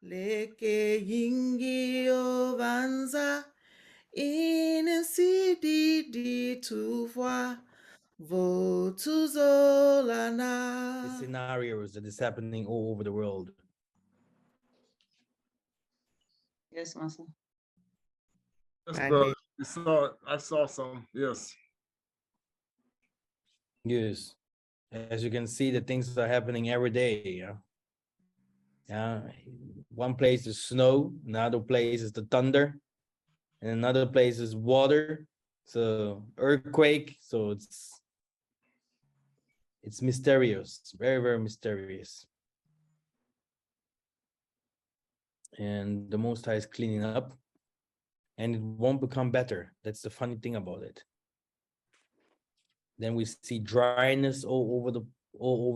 Leke yingi ovanza insididi tuvwa votuzolana. The scenarios that is happening all over the world. Yes, Master. Yes, brother. You saw it. I saw some. Yes. Yes. As you can see, the things are happening every day. Yeah. One place is snow, another place is the thunder, and another place is water. So earthquake. So it's mysterious, very, very mysterious. And the Most High is cleaning up, and it won't become better. That's the funny thing about it. Then we see dryness all over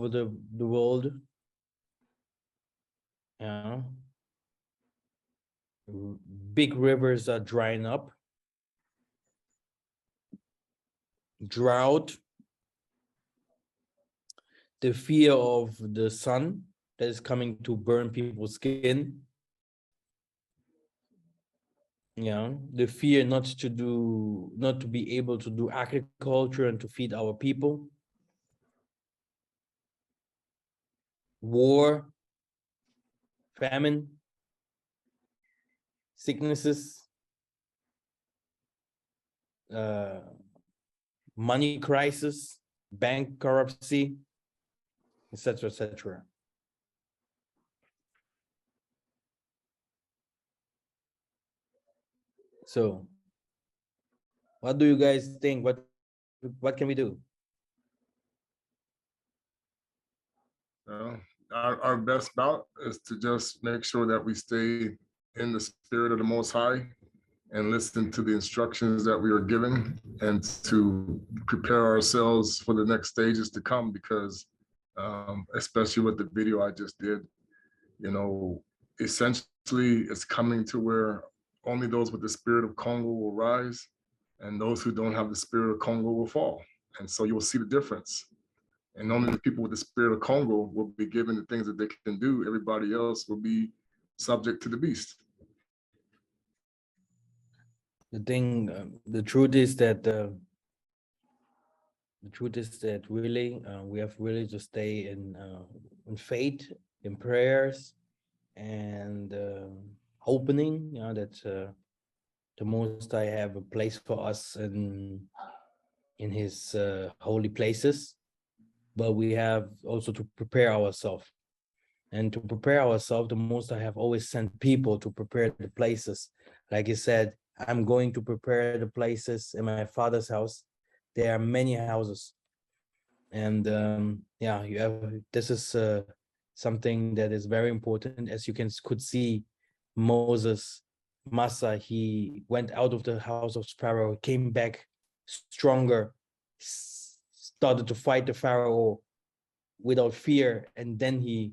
the world. Yeah. Big rivers are drying up. Drought. The fear of the sun that is coming to burn people's skin. Yeah, the fear not to be able to do agriculture and to feed our people. War, famine, sicknesses, money crisis, bank corruption, etc., etc. So, what do you guys think? What can we do? Our best bout is to just make sure that we stay in the spirit of the Most High and listen to the instructions that we are given and to prepare ourselves for the next stages to come, because especially with the video I just did, essentially it's coming to where only those with the spirit of Congo will rise and those who don't have the spirit of Congo will fall. And so you'll see the difference. And only the people with the spirit of Congo will be given the things that they can do. Everybody else will be subject to the beast. The truth is that really we have really to stay in faith, in prayers, and opening. That the Most High have a place for us in His holy places, but we have also to prepare ourselves. And to prepare ourselves, the Most High have always sent people to prepare the places. Like He said, I'm going to prepare the places in my Father's house. There are many houses. And this is something that is very important. As you could see, Moses, Massa, he went out of the house of Pharaoh, came back stronger, started to fight the Pharaoh without fear, and then he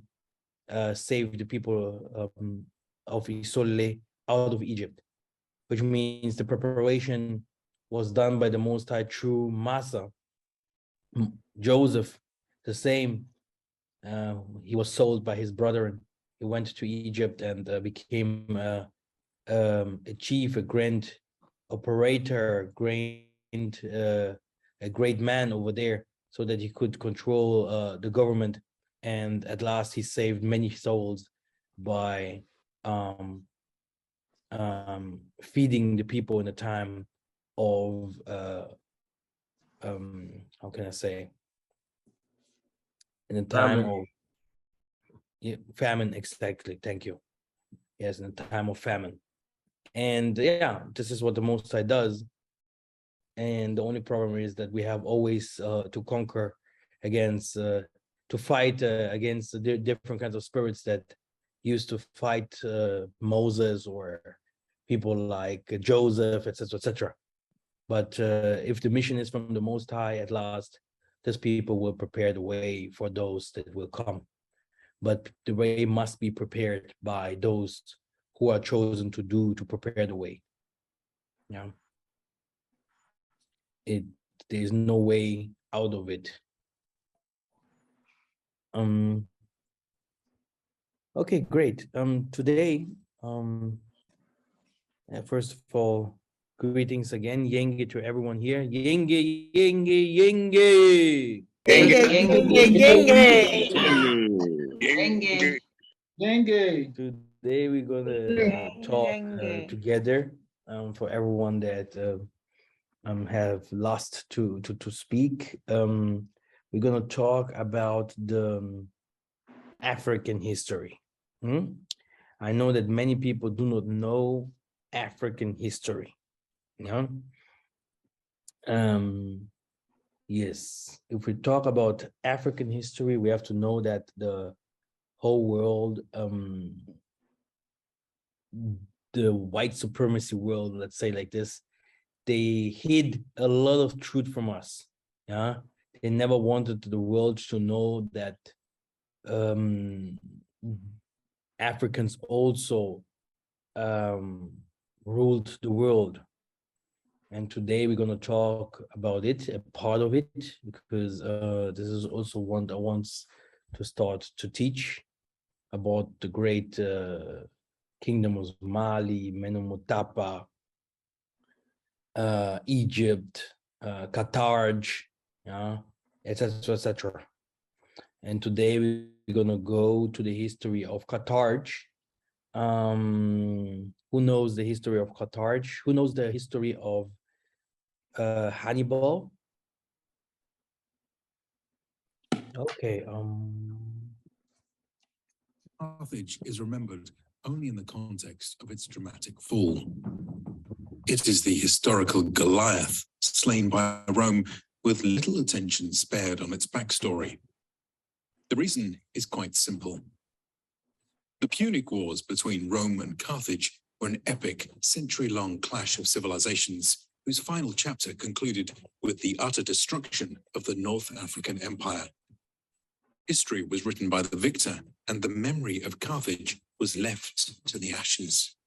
saved the people of Isole out of Egypt, which means the preparation was done by the Most High through Massa. Joseph, the same. He was sold by his brother, and he went to Egypt and became a chief, a grand operator, a great man over there, so that he could control the government. And at last, he saved many souls by feeding the people in a time of how can I say, in a time of famine. Exactly, thank you. Yes, in a time of famine. And this is what the Most High does. And the only problem is that we have always to conquer against to fight against the different kinds of spirits that used to fight Moses or people like Joseph, etc., etc. But if the mission is from the Most High, at last, these people will prepare the way for those that will come. But the way must be prepared by those who are chosen to prepare the way. Yeah. There is no way out of it. Okay, great. Today, first of all, greetings again, Yenge to everyone here. Yenge, Yenge, Yenge. Dengue. Dengue. Today we're gonna talk together for everyone that have lost to speak. We're gonna talk about the African history. I know that many people do not know African history. Yeah. Yes, if we talk about African history, we have to know that the whole world, the white supremacy world, let's say like this, they hid a lot of truth from us. Yeah, they never wanted the world to know that Africans also ruled the world. And today we're going to talk about it, a part of it, because this is also one that wants to start to teach about the great kingdom of Mali, Menomotapa, Egypt, Carthage, etc., etc. And today we're going to go to the history of Carthage. Who knows the history of Carthage? Who knows the history of Hannibal? Okay. Carthage is remembered only in the context of its dramatic fall. It is the historical Goliath slain by Rome with little attention spared on its backstory. The reason is quite simple. The Punic Wars between Rome and Carthage were an epic, century-long clash of civilizations whose final chapter concluded with the utter destruction of the North African Empire. History was written by the victor, and the memory of Carthage was left to the ashes.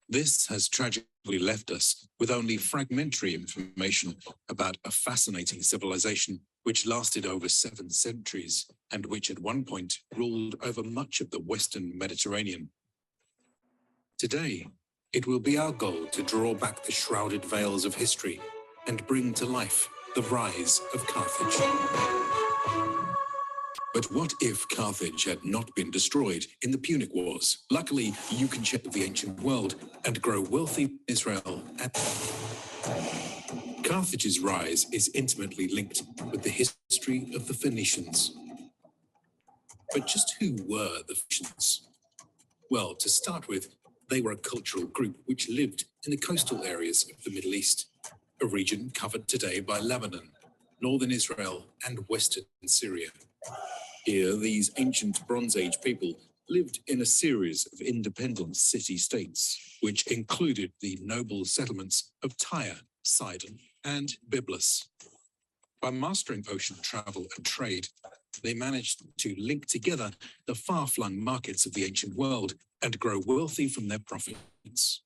This has tragically left us with only fragmentary information about a fascinating civilization which lasted over 7 centuries and which at one point ruled over much of the Western Mediterranean. Today, it will be our goal to draw back the shrouded veils of history and bring to life the rise of Carthage. But what if Carthage had not been destroyed in the Punic Wars? Luckily, you can check the ancient world and grow wealthy in Israel. Carthage's rise is intimately linked with the history of the Phoenicians. But just who were the Phoenicians? Well, to start with, they were a cultural group which lived in the coastal areas of the Middle East, a region covered today by Lebanon, northern Israel, and western Syria. Here, these ancient Bronze Age people lived in a series of independent city-states, which included the noble settlements of Tyre, Sidon, and Byblos. By mastering ocean travel and trade, they managed to link together the far-flung markets of the ancient world and grow wealthy from their profits.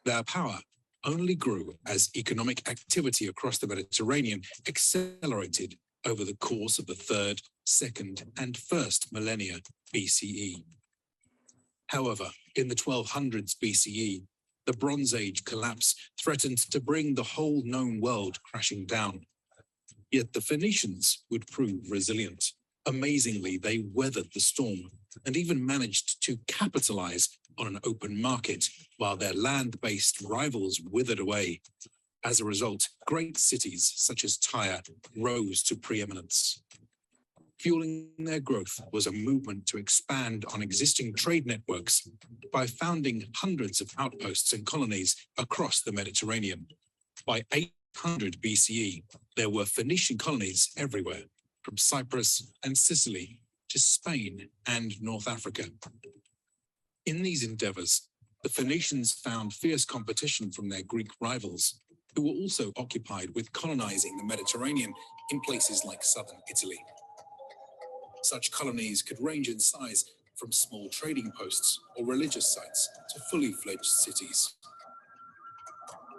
Their power only grew as economic activity across the Mediterranean accelerated over the course of the 3rd, 2nd, and 1st millennia BCE. However, in the 1200s BCE, the Bronze Age collapse threatened to bring the whole known world crashing down. Yet the Phoenicians would prove resilient. Amazingly, they weathered the storm and even managed to capitalize on an open market while their land-based rivals withered away. As a result, great cities such as Tyre rose to preeminence. Fueling their growth was a movement to expand on existing trade networks by founding hundreds of outposts and colonies across the Mediterranean. By 800 BCE, there were Phoenician colonies everywhere, from Cyprus and Sicily to Spain and North Africa. In these endeavors, the Phoenicians found fierce competition from their Greek rivals, who were also occupied with colonizing the Mediterranean in places like southern Italy. Such colonies could range in size from small trading posts or religious sites to fully fledged cities.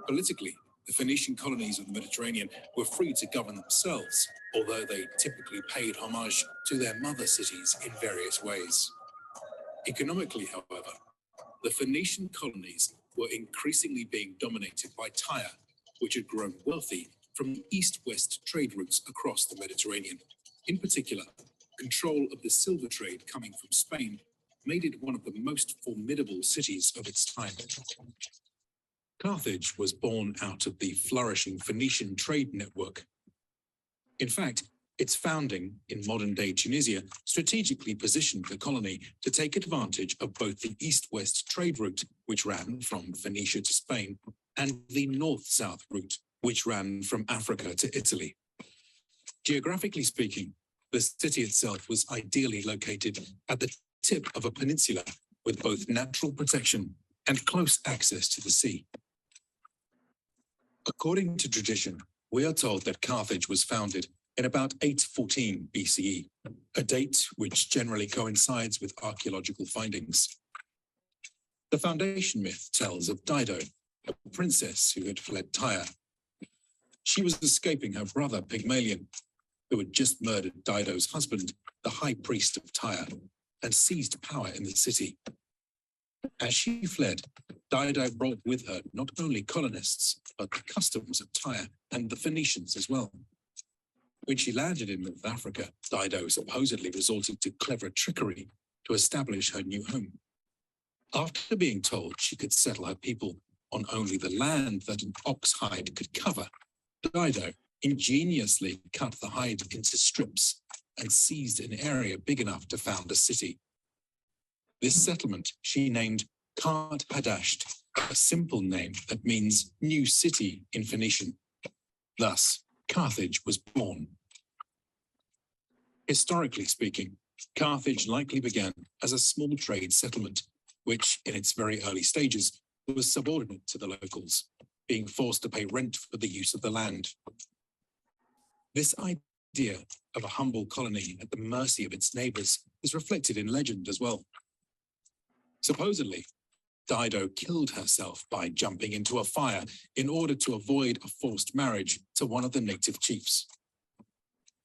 Politically, the Phoenician colonies of the Mediterranean were free to govern themselves, although they typically paid homage to their mother cities in various ways. Economically, however, the Phoenician colonies were increasingly being dominated by Tyre, which had grown wealthy from the east-west trade routes across the Mediterranean. In particular, control of the silver trade coming from Spain made it one of the most formidable cities of its time. Carthage was born out of the flourishing Phoenician trade network. In fact, its founding in modern-day Tunisia strategically positioned the colony to take advantage of both the east-west trade route, which ran from Phoenicia to Spain, and the north-south route, which ran from Africa to Italy. Geographically speaking, the city itself was ideally located at the tip of a peninsula with both natural protection and close access to the sea. According to tradition, we are told that Carthage was founded in about 814 BCE, a date which generally coincides with archaeological findings. The foundation myth tells of Dido, a princess who had fled Tyre. She was escaping her brother Pygmalion, who had just murdered Dido's husband, the high priest of Tyre, and seized power in the city. As she fled, Dido brought with her not only colonists, but the customs of Tyre and the Phoenicians as well. When she landed in North Africa, Dido supposedly resorted to clever trickery to establish her new home. After being told she could settle her people on only the land that an ox hide could cover, Dido ingeniously cut the hide into strips and seized an area big enough to found a city. This settlement she named Carthage, a simple name that means new city in Phoenician. Thus, Carthage was born. Historically speaking, Carthage likely began as a small trade settlement, which in its very early stages was subordinate to the locals, being forced to pay rent for the use of the land. This idea of a humble colony at the mercy of its neighbors is reflected in legend as well. Supposedly, Dido killed herself by jumping into a fire in order to avoid a forced marriage to one of the native chiefs.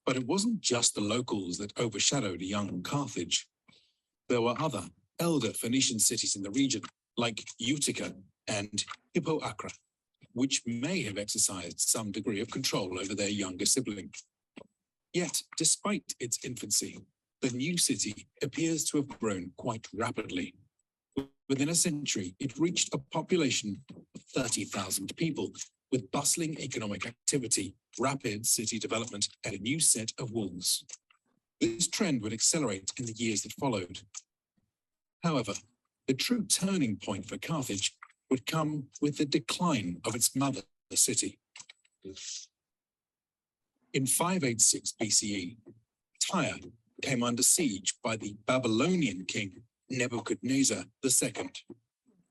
But it wasn't just the locals that overshadowed young Carthage. There were other, elder Phoenician cities in the region, like Utica and Hippoacra, which may have exercised some degree of control over their younger sibling. Yet, despite its infancy, the new city appears to have grown quite rapidly. Within a century, it reached a population of 30,000 people, with bustling economic activity, rapid city development, and a new set of walls. This trend would accelerate in the years that followed. However, the true turning point for Carthage would come with the decline of its mother city. In 586 BCE, Tyre came under siege by the Babylonian king Nebuchadnezzar II.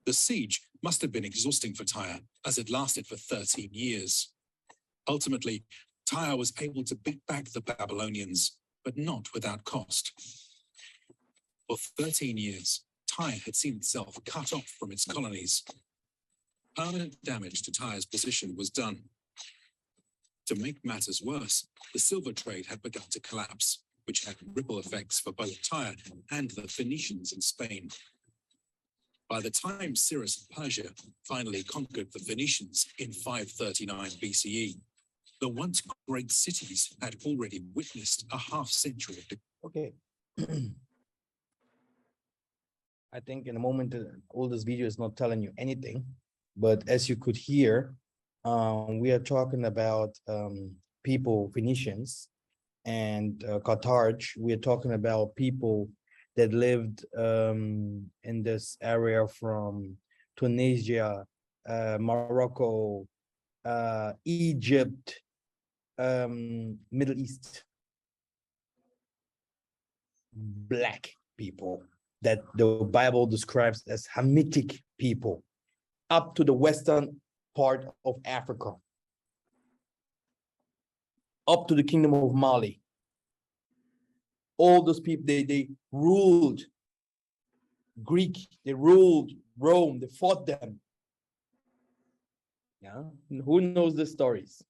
The siege must have been exhausting for Tyre, as it lasted for 13 years. Ultimately, Tyre was able to beat back the Babylonians, but not without cost. For 13 years, Tyre had seen itself cut off from its colonies. Permanent damage to Tyre's position was done. To make matters worse, the silver trade had begun to collapse, which had ripple effects for both Tyre and the Phoenicians in Spain. By the time Cyrus of Persia finally conquered the Phoenicians in 539 BCE, the once great cities had already witnessed a half-century of decline. Okay. I think in a moment, all this video is not telling you anything, but as you could hear, we are talking about people, Phoenicians, and Carthage. We are talking about people that lived in this area from Tunisia, Morocco, Egypt, Middle East. Black people that the Bible describes as Hamitic people, up to the western part of Africa, up to the kingdom of Mali. All those people, they ruled Greek, they ruled Rome, they fought them. Yeah, who knows the stories?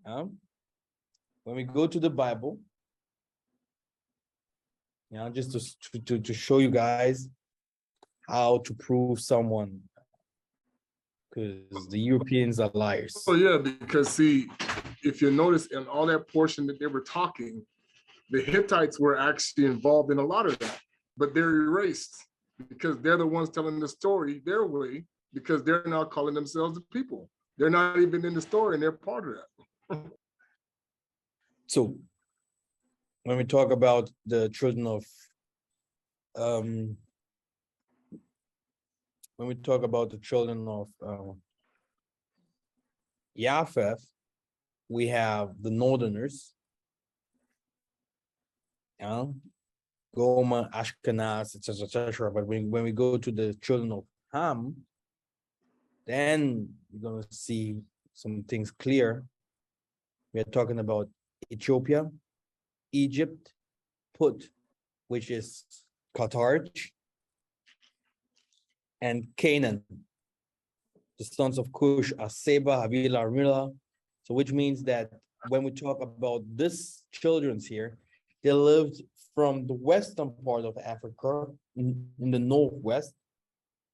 When we go to the Bible, You know, just to show you guys how to prove someone, because the Europeans are liars. Oh yeah, because see, if you notice in all that portion that they were talking, the Hittites were actually involved in a lot of that, but they're erased because they're the ones telling the story their way, because they're now calling themselves the people. They're not even in the story and they're part of that. So when we talk about the children of when we talk about the children of Japheth, we have the northerners, Gomer, Ashkenaz, etc., etc. But when we go to the children of Ham, then you're gonna see some things clear. We are talking about Ethiopia, Egypt, Put, which is Carthage, and Canaan. The sons of Cush are Seba, Havila, Rila. So which means that when we talk about this children's here, they lived from the western part of Africa in the northwest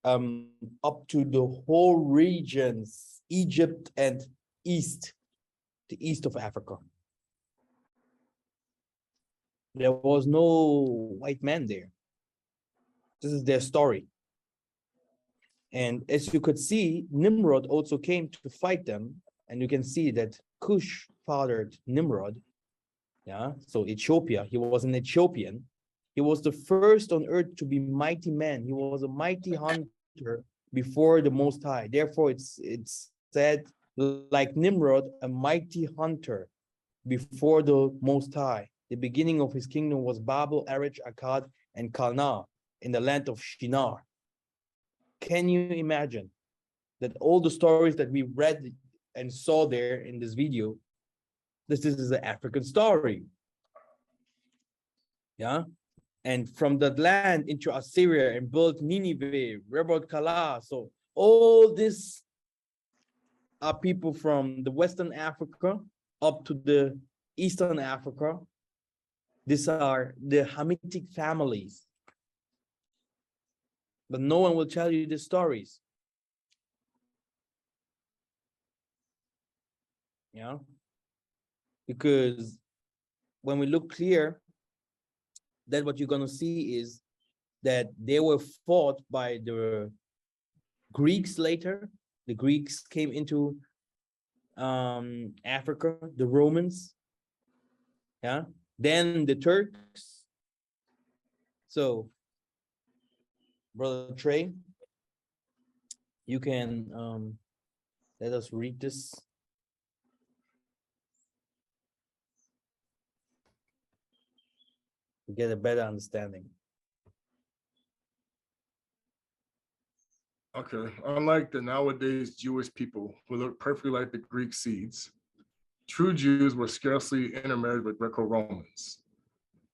up to the whole regions, Egypt and the east of Africa. There was no white man there. This is their story. And as you could see, Nimrod also came to fight them. And you can see that Cush fathered Nimrod. Yeah, so Ethiopia, he was an Ethiopian. He was the first on earth to be mighty man. He was a mighty hunter before the Most High. Therefore, it's said, like Nimrod, a mighty hunter before the Most High. The beginning of his kingdom was Babel, Erech, Akkad, and Calneh in the land of Shinar. Can you imagine that all the stories that we read and saw there in this video, this is an African story? Yeah. And from that land into Assyria and built Nineveh, Rebot Kala. So all this are people from the Western Africa up to the Eastern Africa. These are the Hamitic families. But no one will tell you the stories. Yeah. Because when we look clear, then what you're going to see is that they were fought by the Greeks later. The Greeks came into Africa, the Romans, yeah, then the Turks. So, Brother Trey, you can let us read this. To get a better understanding. Okay, unlike the nowadays Jewish people who look perfectly like the Greek seeds, true Jews were scarcely intermarried with Greco-Romans.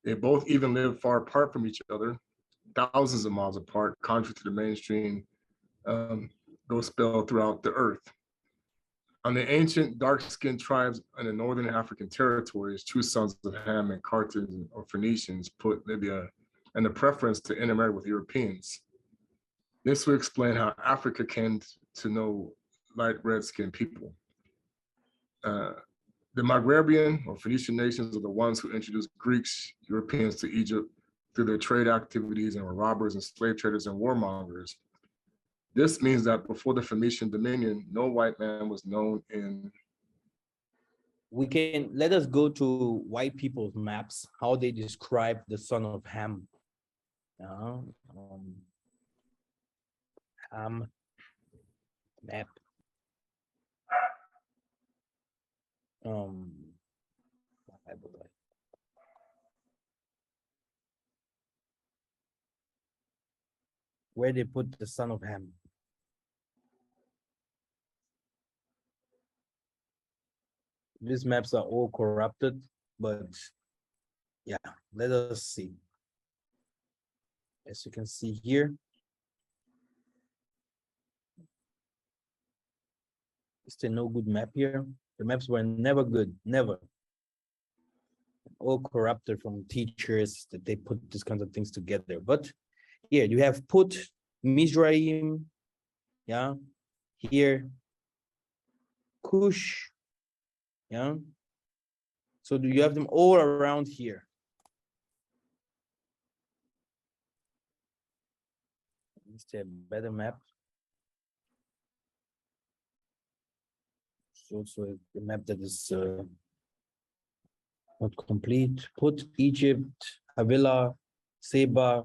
They both even lived far apart from each other, thousands of miles apart, contrary to the mainstream gospel throughout the earth. On the ancient dark-skinned tribes in the northern African territories, true sons of Ham and Carthage or Phoenicians put Libya and the preference to intermarry with Europeans. This would explain how Africa came to know light red-skinned people. The Maghrebian or Phoenician nations are the ones who introduced Greeks, Europeans to Egypt through their trade activities and were robbers and slave traders and warmongers. This means that before the Phoenician dominion, no white man was known in. We can let us go to white people's maps, how they describe the son of Ham. Ham map. Where they put the son of Ham. These maps are all corrupted, but yeah, let us see. As you can see here, is there no good map here? The maps were never good, never. all corrupted from teachers that they put these kinds of things together. But here you have Put, Mizraim, yeah, here, Cush, yeah. So do you have them all around here? Let's see a better map. It's also a map that is not complete. Put Egypt, Havilah, Seba.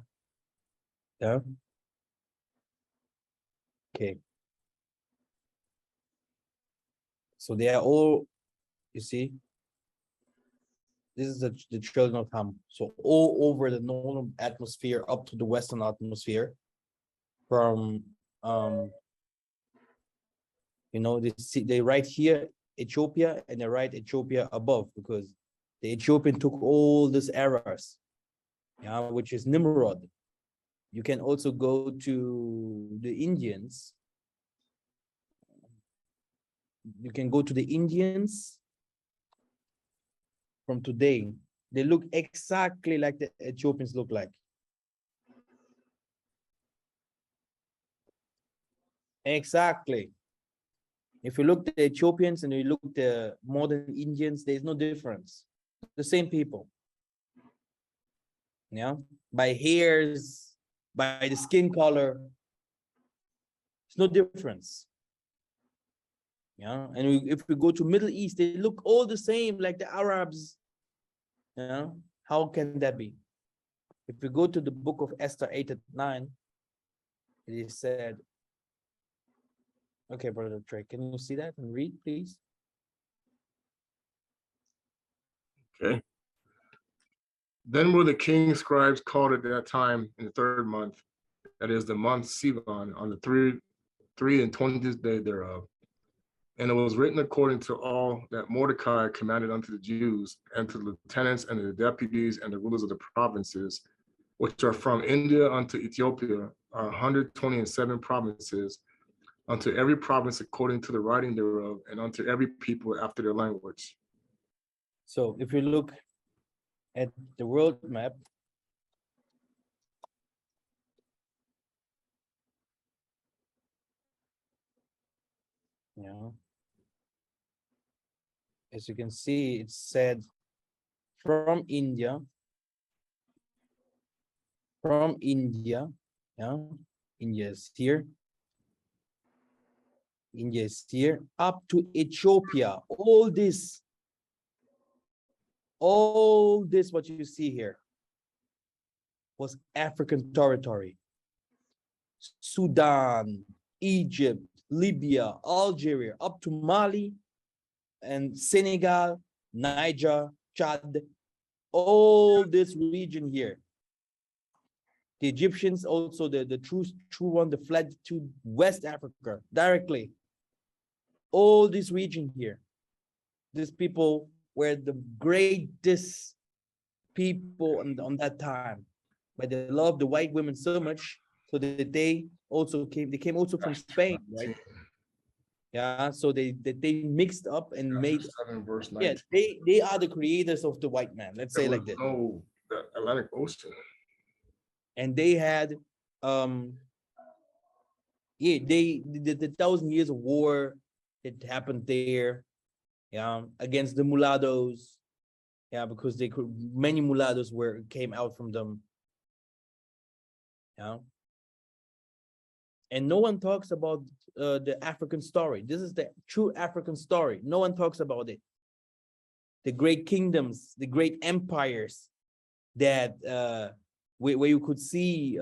Yeah. Okay. So they are all, you see, this is the children of Ham. So all over the northern atmosphere up to the western atmosphere, from you know, they write here Ethiopia and they write Ethiopia above because the Ethiopian took all these errors, yeah, which is Nimrod. You can also go to the Indians. You can go to the Indians from today. They look exactly like the Ethiopians look like. Exactly. If you look at the Ethiopians and you look at the modern Indians, there's no difference. The same people. Yeah, by hairs, by the skin color, there's no difference. Yeah, and if we go to Middle East, they look all the same, like the Arabs. Yeah, how can that be? If we go to the book of Esther 8-9, it is said. Okay, Brother Trey, can you see that and read, please? Okay. Then were the king's scribes called at that time in the 3rd month, that is the month Sivan, on the 23rd day thereof. And it was written according to all that Mordecai commanded unto the Jews, and to the lieutenants and the deputies and the rulers of the provinces, which are from India unto Ethiopia, 127 provinces, unto every province according to the writing thereof, and unto every people after their language. So if you look at the world map, yeah, as you can see, it said from India, yeah, India is here, up to Ethiopia. All this what you see here was African territory. Sudan, Egypt, Libya, Algeria, up to Mali and Senegal, Niger, Chad, all this region here. The Egyptians also, the true one, that fled to West Africa directly. All this region here. These people were the greatest people on that time. But they loved the white women so much, so that they came also from Spain, right? Yeah, so they mixed up and made 7 verse 19. yeah, they are the creators of the white man, let's say like that. No, the Atlantic Ocean. And they had yeah, the 1,000 years of war that happened there, yeah, against the mulattoes, yeah, because many mulattoes came out from them, yeah. And no one talks about the African story. This is the true African story. No one talks about it. The great kingdoms, the great empires that where you could see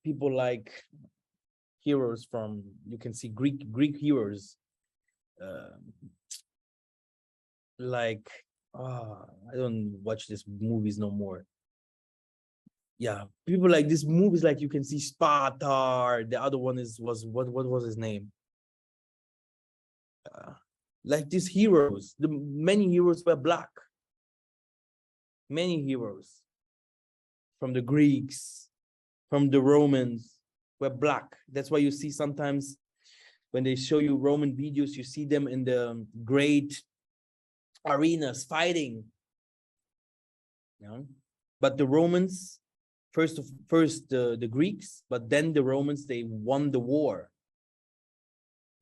people like heroes from, you can see Greek heroes, like I don't watch these movies no more. Yeah, people like these movies, like you can see Sparta. The other one was what was his name? Like these heroes, many heroes were black. Many heroes from the Greeks, from the Romans were black. That's why you see sometimes when they show you Roman videos, you see them in the great arenas fighting. But the Romans, first the Greeks, but then the Romans, they won the war.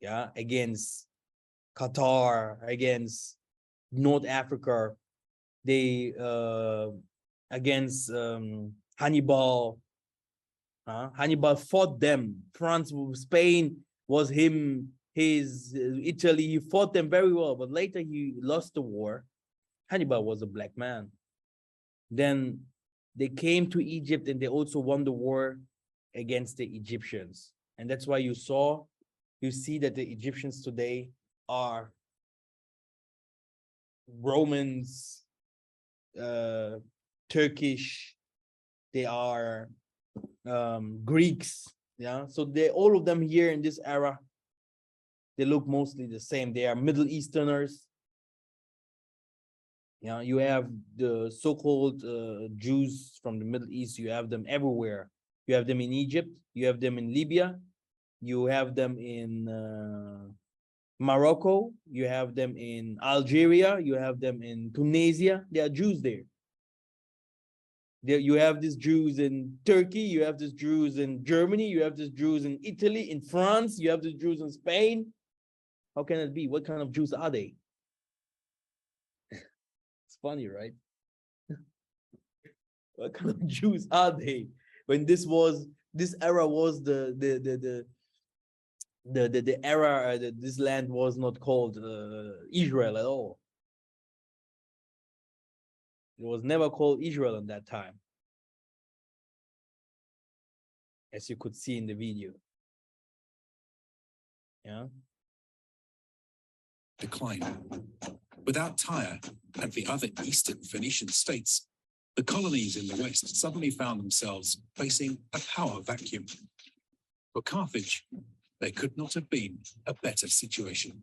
Against Qatar, against North Africa, they against Hannibal. Hannibal fought them. France, Spain was his Italy. He fought them very well, but later he lost the war. Hannibal was a black man. Then they came to Egypt and they also won the war against the Egyptians. And that's why you see that the Egyptians today are Romans, Turkish, they are Greeks. So all of them here in this era, they look mostly the same. They are Middle Easterners. You have the so-called Jews from the Middle East. You have them everywhere. You have them in Egypt. You have them in Libya. You have them in Morocco. You have them in Algeria. You have them in Tunisia. There are Jews there. You have these Jews in Turkey. You have these Jews in Germany. You have these Jews in Italy, in France. You have these Jews in Spain. How can it be? What kind of Jews are they? It's funny, right? What kind of Jews are they? When this era was the era that this land was not called Israel at all. It was never called Israel at that time, as you could see in the video. Decline. Without Tyre and the other eastern Phoenician states, the colonies in the west suddenly found themselves facing a power vacuum. For Carthage, there could not have been a better situation.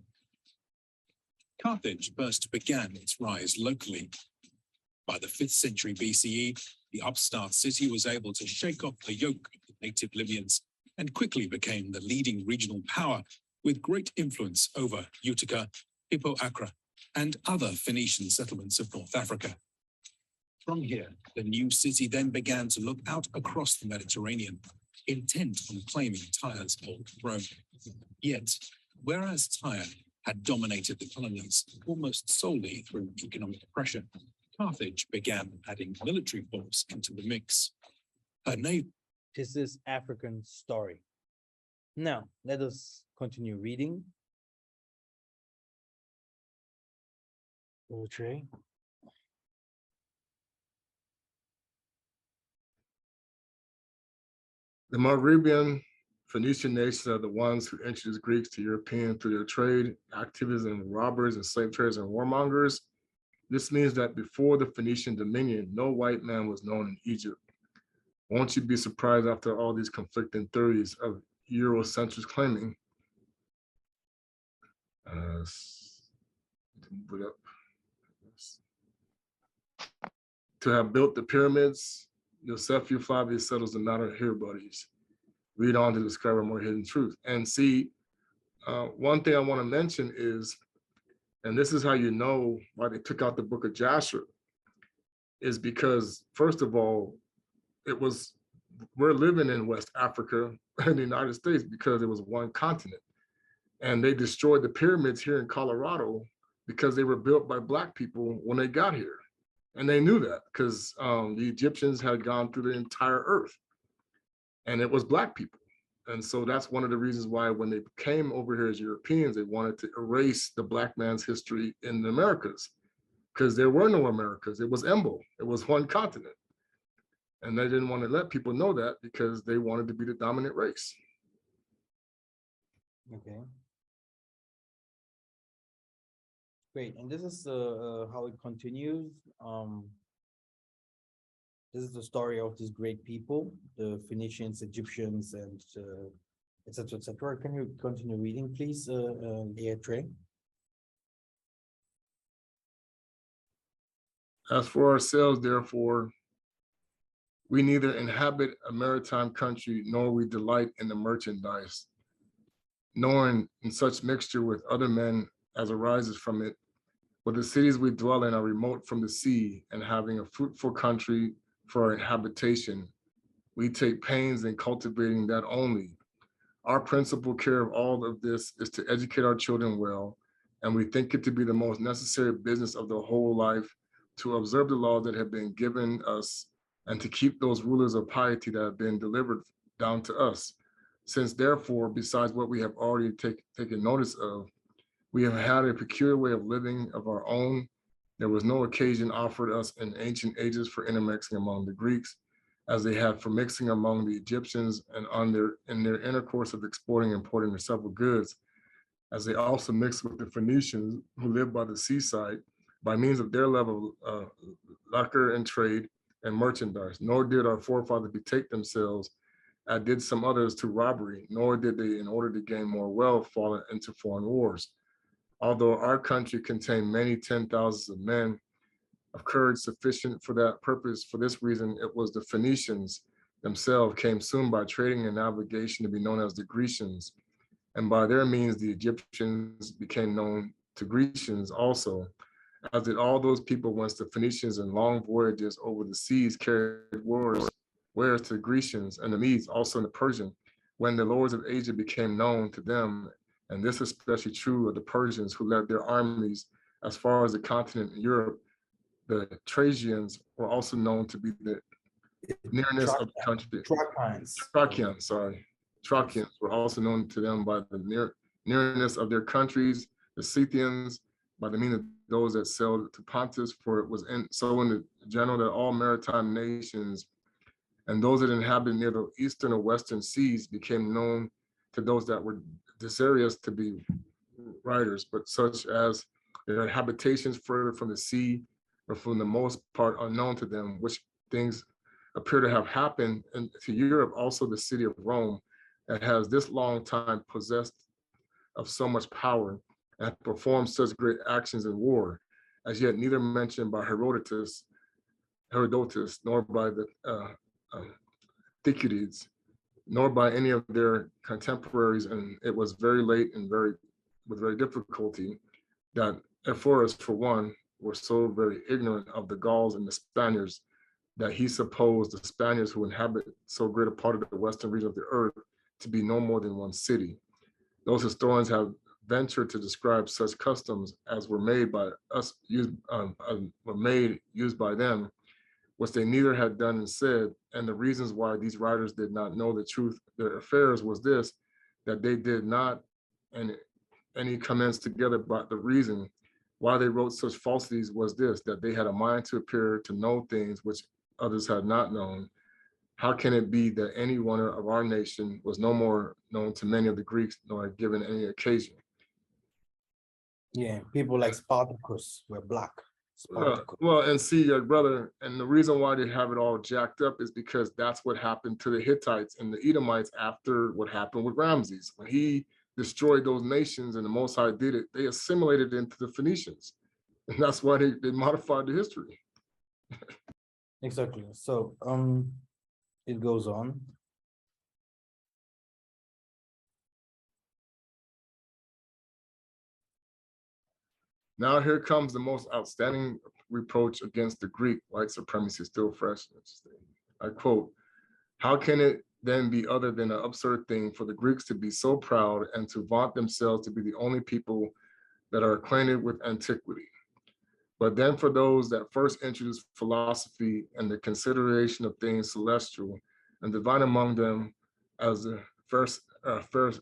Carthage first began its rise locally. By the 5th century BCE, the upstart city was able to shake off the yoke of the native Libyans and quickly became the leading regional power with great influence over Utica, Hippo Acre, and other Phoenician settlements of North Africa. From here, the new city then began to look out across the Mediterranean, intent on claiming Tyre's old throne. Yet, whereas Tyre had dominated the colonies almost solely through economic pressure, Carthage began adding military force into the mix. Her name. This is African story. Now, let us continue reading. Poetry. The Maghrebian Phoenician nations are the ones who introduced Greeks to Europeans through their trade, activism, robbers, and slave traders and warmongers. This means that before the Phoenician dominion, no white man was known in Egypt. Won't you be surprised after all these conflicting theories of Eurocentrics claiming to have built the pyramids? Josephus Flavius settles the matter here, buddies. Read on to discover more hidden truth. And see, one thing I want to mention is, and this is how you know why they took out the book of Jasher, is because, first of all, we're living in West Africa and the United States because it was one continent. And they destroyed the pyramids here in Colorado because they were built by Black people when they got here. And they knew that because the Egyptians had gone through the entire earth and it was Black people. And so that's one of the reasons why when they came over here as Europeans, they wanted to erase the Black man's history in the Americas because there were no Americas. It was Embo. It was one continent. And they didn't want to let people know that because they wanted to be the dominant race. Okay. Great, and this is how it continues. This is the story of these great people, the Phoenicians, Egyptians, and etc., etc. Can you continue reading, please, Trey? As for ourselves, therefore, we neither inhabit a maritime country, nor we delight in the merchandise, nor in such mixture with other men as arises from it, but the cities we dwell in are remote from the sea and having a fruitful country for our habitation. We take pains in cultivating that only. Our principal care of all of this is to educate our children well, and we think it to be the most necessary business of the whole life to observe the laws that have been given us and to keep those rulers of piety that have been delivered down to us. Since therefore, besides what we have already taken notice of, we have had a peculiar way of living of our own. There was no occasion offered us in ancient ages for intermixing among the Greeks, as they had for mixing among the Egyptians and in their intercourse of exporting and importing their several goods, as they also mixed with the Phoenicians who lived by the seaside by means of their level of lucre and trade and merchandise. Nor did our forefathers betake themselves, as did some others, to robbery, nor did they, in order to gain more wealth, fall into foreign wars. Although our country contained many 10,000s of men of courage sufficient for that purpose, for this reason, it was the Phoenicians themselves came soon by trading and navigation to be known as the Grecians. And by their means, the Egyptians became known to Grecians also, as did all those people whence the Phoenicians in long voyages over the seas carried wares to the Grecians, and the Medes also in the Persian, when the lords of Asia became known to them. And this is especially true of the Persians who led their armies as far as the continent in Europe. The Trajians were also known to be the nearness of the country. Thracians were also known to them by the nearness of their countries. The Scythians by the means of those that sailed to Pontus, for it was so in the general that all maritime nations and those that inhabited near the eastern or western seas became known to those that were desirous to be writers, but such as their habitations further from the sea or from the most part unknown to them, which things appear to have happened to Europe, also the city of Rome, that has this long time possessed of so much power and performed such great actions in war, as yet neither mentioned by Herodotus, nor by the Thucydides, nor by any of their contemporaries. And it was very late and with very difficulty that Ephorus, for one, were so very ignorant of the Gauls and the Spaniards that he supposed the Spaniards who inhabit so great a part of the western region of the earth to be no more than one city. Those historians have ventured to describe such customs as were made by us, used by them, which they neither had done and said. And the reasons why these writers did not know the truth their affairs was this, that they did not, and any comments together, but the reason why they wrote such falsities was this, that they had a mind to appear to know things which others had not known. How can it be that any one of our nation was no more known to many of the Greeks, nor had given any occasion? Yeah, people like Spartacus were black. Well, and see, brother, and the reason why they have it all jacked up is because that's what happened to the Hittites and the Edomites after what happened with Ramses. When he destroyed those nations and the Most High did it, they assimilated into the Phoenicians. And that's why they modified the history. Exactly. So it goes on. Now here comes the most outstanding reproach against the Greek white supremacy still fresh. I quote, "How can it then be other than an absurd thing for the Greeks to be so proud and to vaunt themselves to be the only people that are acquainted with antiquity? But then for those that first introduced philosophy and the consideration of things celestial and divine among them as the Pherecydes,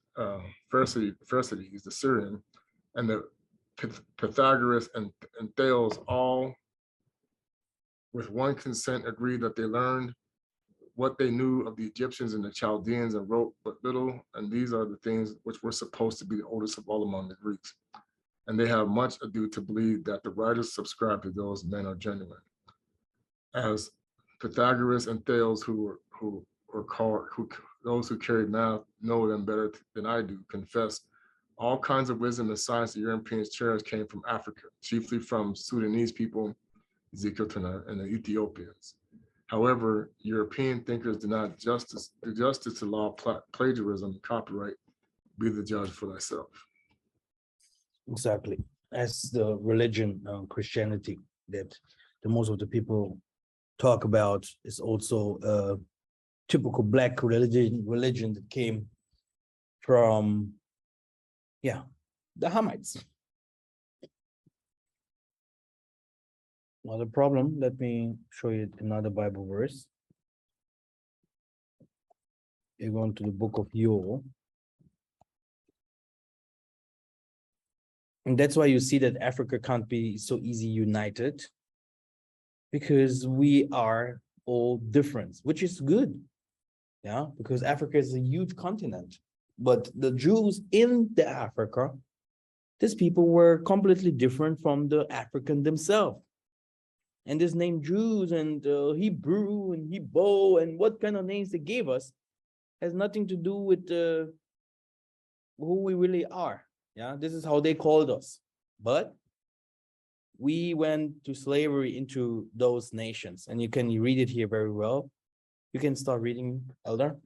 the Syrian, and the Pythagoras and Thales, all with one consent agreed that they learned what they knew of the Egyptians and the Chaldeans and wrote but little, and these are the things which were supposed to be the oldest of all among the Greeks. And they have much ado to believe that the writers subscribe to those men are genuine. As Pythagoras and Thales, those who carried math know them better than I do, confess all kinds of wisdom and science the Europeans cherished came from Africa, chiefly from Sudanese people, Ezekiel Tana, and the Ethiopians. However, European thinkers do not do justice to law, plagiarism, and copyright. Be the judge for thyself." Exactly. as the religion, Christianity, that the most of the people talk about, is also a typical Black religion that came from, yeah, the Hamites. Not a problem. Let me show you another Bible verse. You're going to the book of Joel. And that's why you see that Africa can't be so easy united, because we are all different, which is good. Yeah, because Africa is a huge continent. But the Jews in the Africa, these people were completely different from the African themselves. And this name Jews and Hebrew and Hebrew and what kind of names they gave us has nothing to do with who we really are. Yeah, this is how they called us. But we went to slavery into those nations, and you can read it here very well. You can start reading, Elder.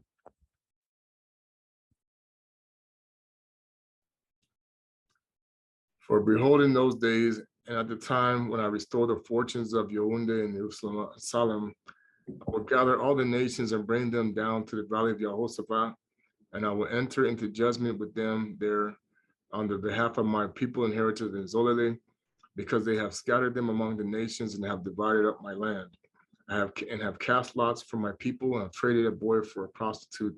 For behold, in those days, and at the time when I restore the fortunes of Yaoundé and Jerusalem, I will gather all the nations and bring them down to the valley of Jehoshaphat, and I will enter into judgment with them there on the behalf of my people inherited in Zolele, because they have scattered them among the nations and have divided up my land. I have cast lots for my people, and have traded a boy for a prostitute,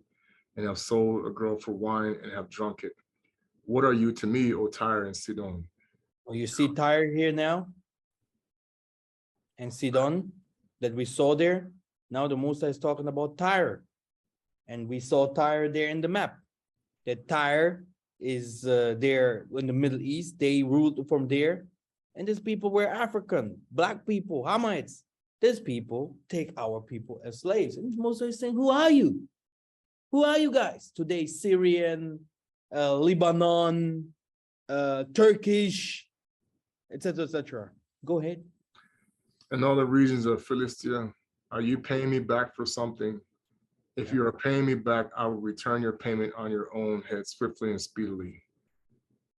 and have sold a girl for wine, and have drunk it. What are you to me, O Tyre and Sidon? Oh, you see Tyre here now? And Sidon that we saw there. Now the Musa is talking about Tyre. And we saw Tyre there in the map. That Tyre is there in the Middle East. They ruled from there. And these people were African, Black people, Hamites. These people take our people as slaves. And Musa is saying, who are you? Who are you guys? Today, Syrian, Lebanon, Turkish, etc., etc. Go ahead. And all the regions of Philistia, are you paying me back for something? If you are paying me back, I will return your payment on your own head swiftly and speedily.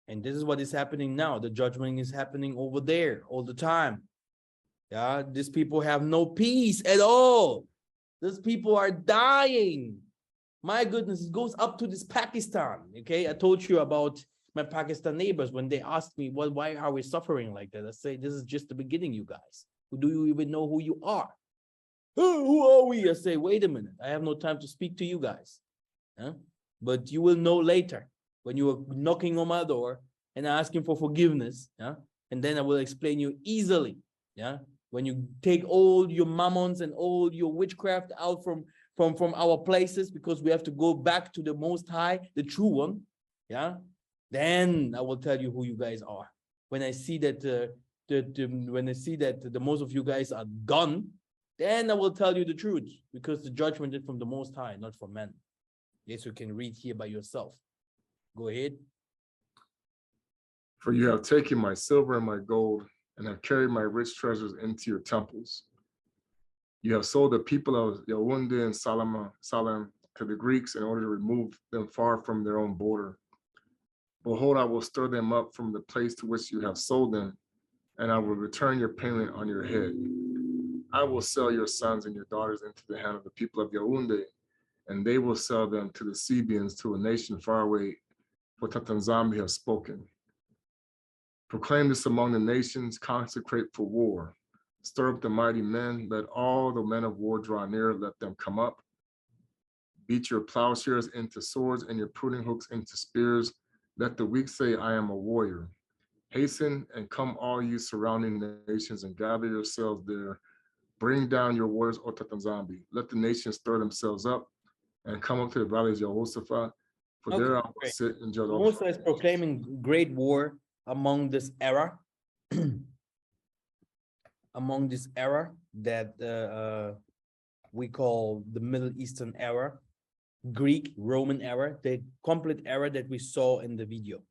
And this is what is happening now. The judgment is happening over there all the time. Yeah, these people have no peace at all. These people are dying. My goodness, it goes up to this Pakistan. Okay, I told you about my Pakistan neighbors when they asked me, well, why are we suffering like that? I say, this is just the beginning, you guys. Do you even know who you are? Who are we? I say, wait a minute. I have no time to speak to you guys. Huh? But you will know later when you are knocking on my door and asking for forgiveness. Yeah? And then I will explain you easily. Yeah. When you take all your mammons and all your witchcraft out from our places, because we have to go back to the Most High, the true one. Yeah. Then I will tell you who you guys are. When I see that when I see that the most of you guys are gone, then I will tell you the truth, because the judgment is from the Most High, not from men. Yes, you can read here by yourself. Go ahead. For you have taken my silver and my gold, and have carried my rich treasures into your temples. You have sold the people of Yaoundé and Salem to the Greeks in order to remove them far from their own border. Behold, I will stir them up from the place to which you have sold them, and I will return your payment on your head. I will sell your sons and your daughters into the hand of the people of Yaoundé, and they will sell them to the Sebians, to a nation far away, for Tatanzambi has spoken. Proclaim this among the nations, consecrate for war. Stir up the mighty men, let all the men of war draw near, let them come up. Beat your plowshares into swords and your pruning hooks into spears. Let the weak say, I am a warrior. Hasten and come all you surrounding nations and gather yourselves there. Bring down your warriors, O Tatanzambi. Let the nations stir themselves up and come up to the valley of Jehoshaphat, for there I will sit and judge all. Musa is proclaiming great war among this era, among this era that we call the Middle Eastern era, Greek, Roman era, the complete era that we saw in the video.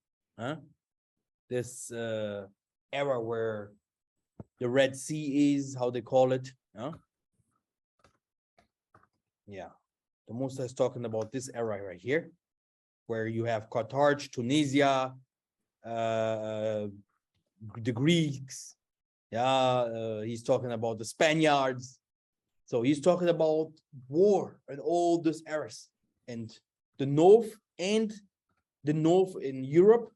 This era where the Red Sea is, how they call it. Yeah, the Musa is talking about this era right here, where you have Carthage, Tunisia, the Greeks. Yeah, he's talking about the Spaniards. So he's talking about war and all these eras, and the north in Europe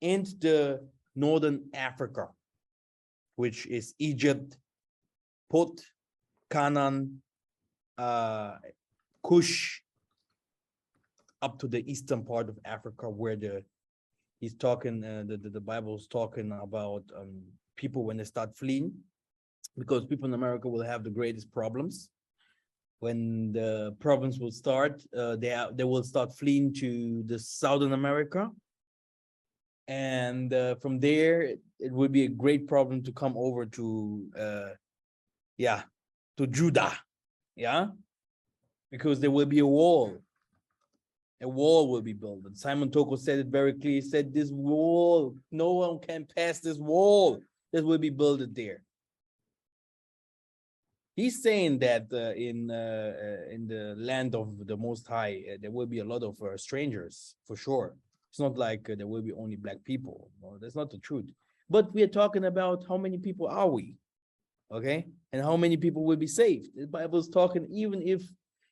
and the northern Africa, which is Egypt, Put, Canaan, Kush, up to the eastern part of Africa, where he's talking, the Bible's talking about people when they start fleeing, because people in America will have the greatest problems. When the problems will start, they will start fleeing to the Southern America. And from there, it would be a great problem to come over to, to Judah, because there will be a wall. A wall will be built. And Simon Toko said it very clearly. He said, this wall, no one can pass this wall that will be built there. He's saying that in the land of the Most High, there will be a lot of strangers, for sure. It's not like there will be only black people. No, that's not the truth. But we are talking about how many people are we, okay? And how many people will be saved. The Bible is talking, even if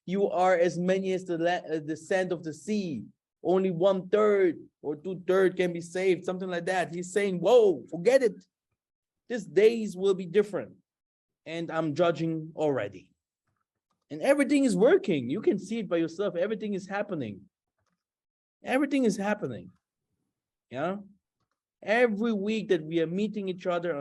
you are as many as the sand of the sea, only 1/3 or 2/3 can be saved, something like that. He's saying, whoa, forget it. These days will be different. And I'm judging already. And everything is working. You can see it by yourself. Everything is happening. Everything is happening. Yeah. Every week that we are meeting each other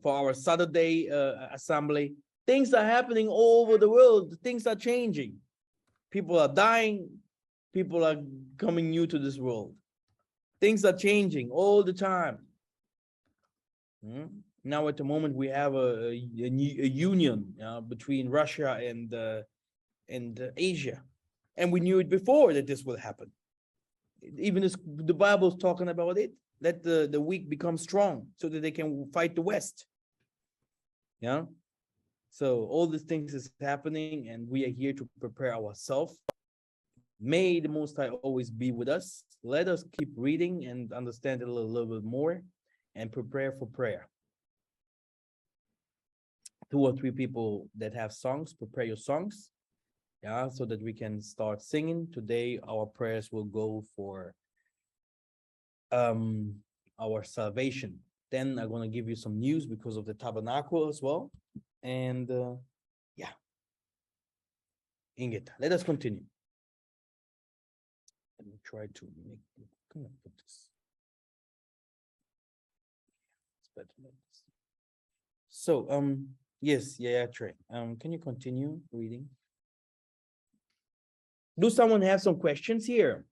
for our Saturday assembly, things are happening all over the world. Things are changing. People are dying. People are coming new to this world. Things are changing all the time. Now at the moment we have a union between Russia and Asia, and we knew it before that this will happen. Even the Bible is talking about it. Let the weak become strong so that they can fight the West. Yeah. So all these things is happening, and we are here to prepare ourselves. May the Most High always be with us. Let us keep reading and understand it a little bit more, and prepare for prayer. 2 or 3 people that have songs, prepare your songs, so that we can start singing. Today, our prayers will go for our salvation. Then I'm going to give you some news because of the tabernacle as well. And Ingrid, let us continue. Let me try to make, I'm gonna put this. So, yes, Trey. Can you continue reading? Do someone have some questions here?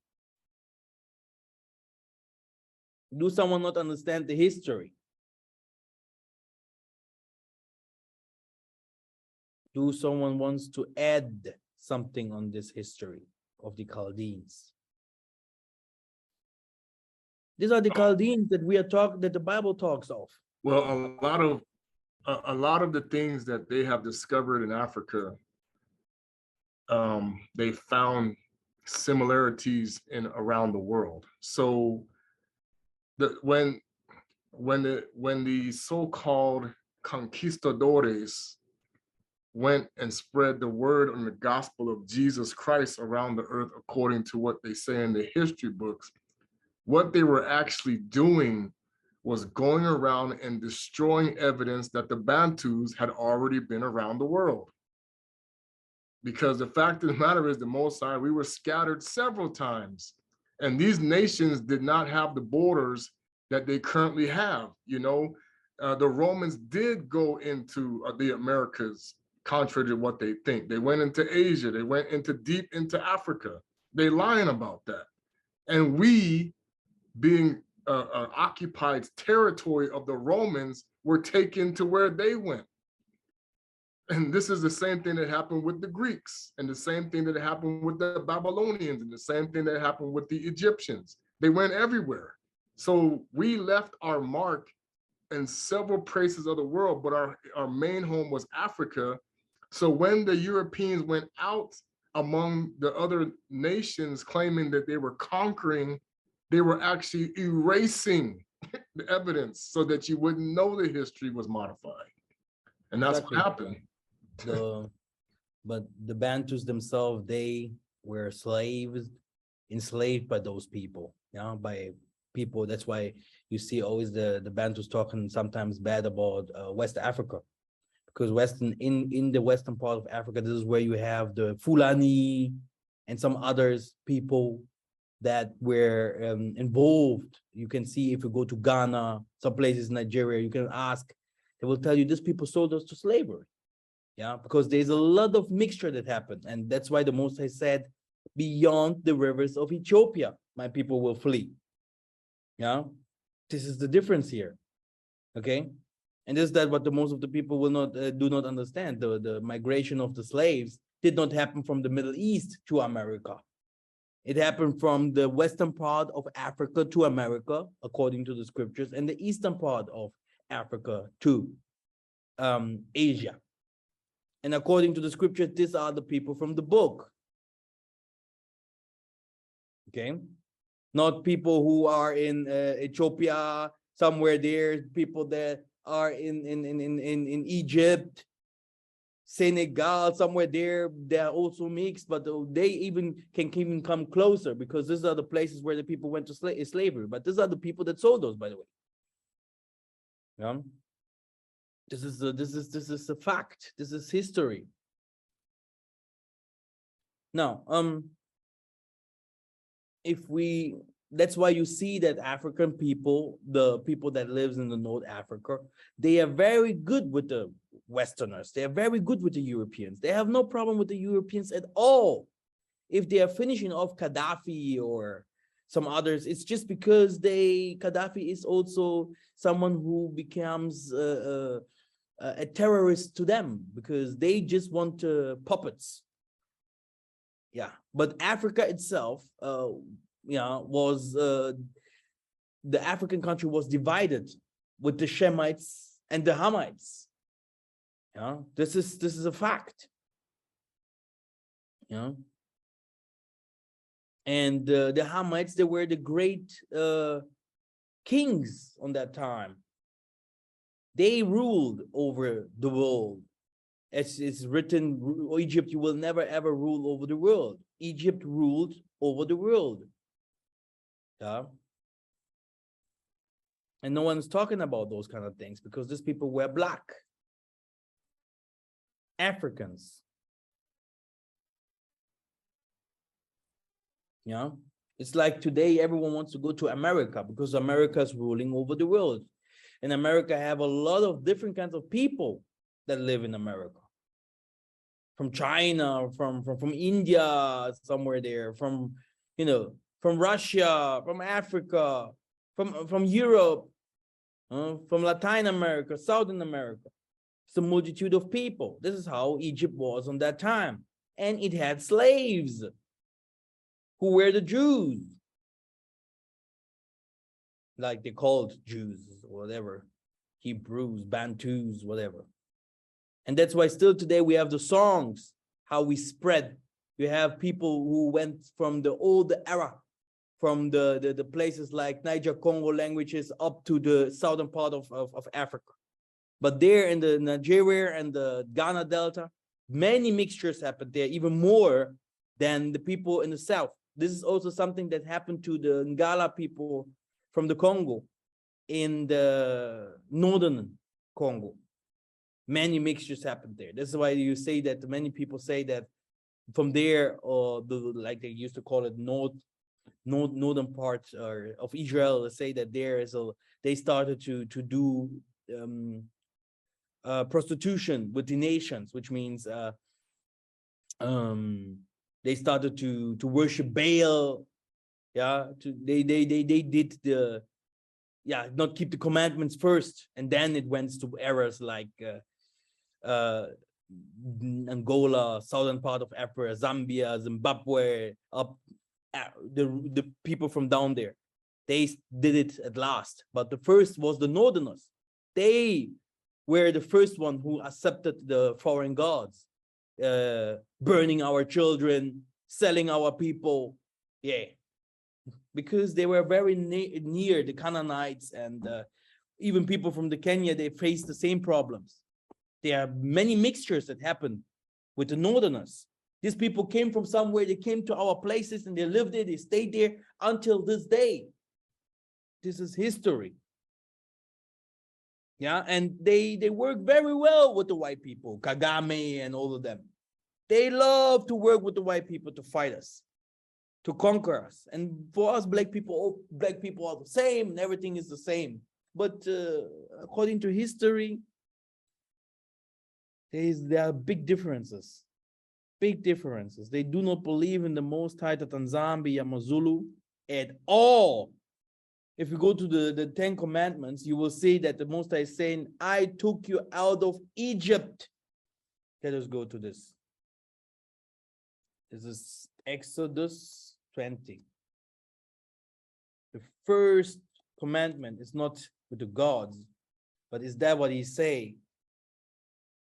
Do someone not understand the history? Do someone wants to add something on this history of the Chaldeans? These are the Chaldeans that that the Bible talks of. Well, a lot of the things that they have discovered in Africa, they found similarities around the world. So when the so-called conquistadores went and spread the word on the gospel of Jesus Christ around the earth, according to what they say in the history books, what they were actually doing was going around and destroying evidence that the Bantus had already been around the world. Because the fact of the matter is, the Most High, we were scattered several times, and these nations did not have the borders that they currently have. The Romans did go into the Americas, contrary to what they think. They went into Asia, they went deep into Africa. They lying about that. And we, being occupied territory of the Romans, were taken to where they went. And this is the same thing that happened with the Greeks, and the same thing that happened with the Babylonians, and the same thing that happened with the Egyptians. They went everywhere. So we left our mark in several places of the world, but our main home was Africa. So when the Europeans went out among the other nations claiming that they were conquering They were actually erasing the evidence so that you wouldn't know the history was modified. And that's Exactly. what happened. But the Bantus themselves, they were enslaved by those people, by people. That's why you see always the Bantus talking sometimes bad about West Africa, because in the western part of Africa, this is where you have the Fulani and some others people that were involved. You can see if you go to Ghana, some places in Nigeria, you can ask, they will tell you these people sold us to slavery. Because there's a lot of mixture that happened. And that's why the Most High said, beyond the rivers of Ethiopia, my people will flee. This is the difference here. Okay. And this is that what the most of the people will not do not understand. The migration of the slaves did not happen from the Middle East to America. It happened from the western part of Africa to America, according to the scriptures, and the eastern part of Africa to Asia. And according to the scriptures, these are the people from the book. Okay? Not people who are in Ethiopia, somewhere there, people that are in Egypt, Senegal, somewhere there, they are also mixed, but they can even come closer, because these are the places where the people went to slavery. But these are the people that sold those, by the way. This is a fact. This is history. Now, that's why you see that African people, the people that lives in the North Africa, they are very good with the Westerners. They are very good with the Europeans. They have no problem with the Europeans at all. If they are finishing off Gaddafi or some others, it's just because Gaddafi is also someone who becomes a terrorist to them, because they just want puppets. But Africa itself, was the African country was divided with the Shemites and the Hamites. This is a fact. And the Hamites, they were the great kings on that time. They ruled over the world. As it's written, Egypt, you will never ever rule over the world. Egypt ruled over the world. And no one's talking about those kind of things, because these people were black Africans. It's like today everyone wants to go to America because America's ruling over the world. And America have a lot of different kinds of people that live in America. From China, from India, somewhere there, from Russia, from Africa, from Europe, from Latin America, Southern America. It's a multitude of people. This is how Egypt was on that time. And it had slaves who were the Jews. Like they called Jews, or whatever. Hebrews, Bantus, whatever. And that's why still today we have the songs, how we spread. You have people who went from the old era, from the places like Niger, Congo languages up to the southern part of Africa. But there in the Nigeria and the Ghana Delta, many mixtures happened there, even more than the people in the south. This is also something that happened to the Ngala people from the Congo in the northern Congo. Many mixtures happened there. That's why you say that many people say that from there, or like they used to call it northern part of Israel, say that they started to do prostitution with the nations, which means they started to worship Baal. They did not keep the commandments first, and then it went to errors like Angola, southern part of Africa, Zambia, Zimbabwe, up the people from down there. They did it at last, but the first was the northerners. They were the first one who accepted the foreign gods, burning our children, selling our people. because they were very near the Canaanites, and even people from the Kenya, they faced the same problems. There are many mixtures that happen with the northerners. These people came from somewhere, they came to our places and they lived there, they stayed there until this day. This is history. Yeah, and they work very well with the white people, Kagame and all of them. They love to work with the white people to fight us, to conquer us. And for us, black people are the same and everything is the same. But according to history, there are big differences. Big differences. They do not believe in the Most High Tatanzambi Yamazulu at all. If you go to the 10 Commandments, you will see that the Most High is saying, I took you out of Egypt. Let us go to this. This is Exodus 20. The first commandment is not with the gods, but is that what he's saying?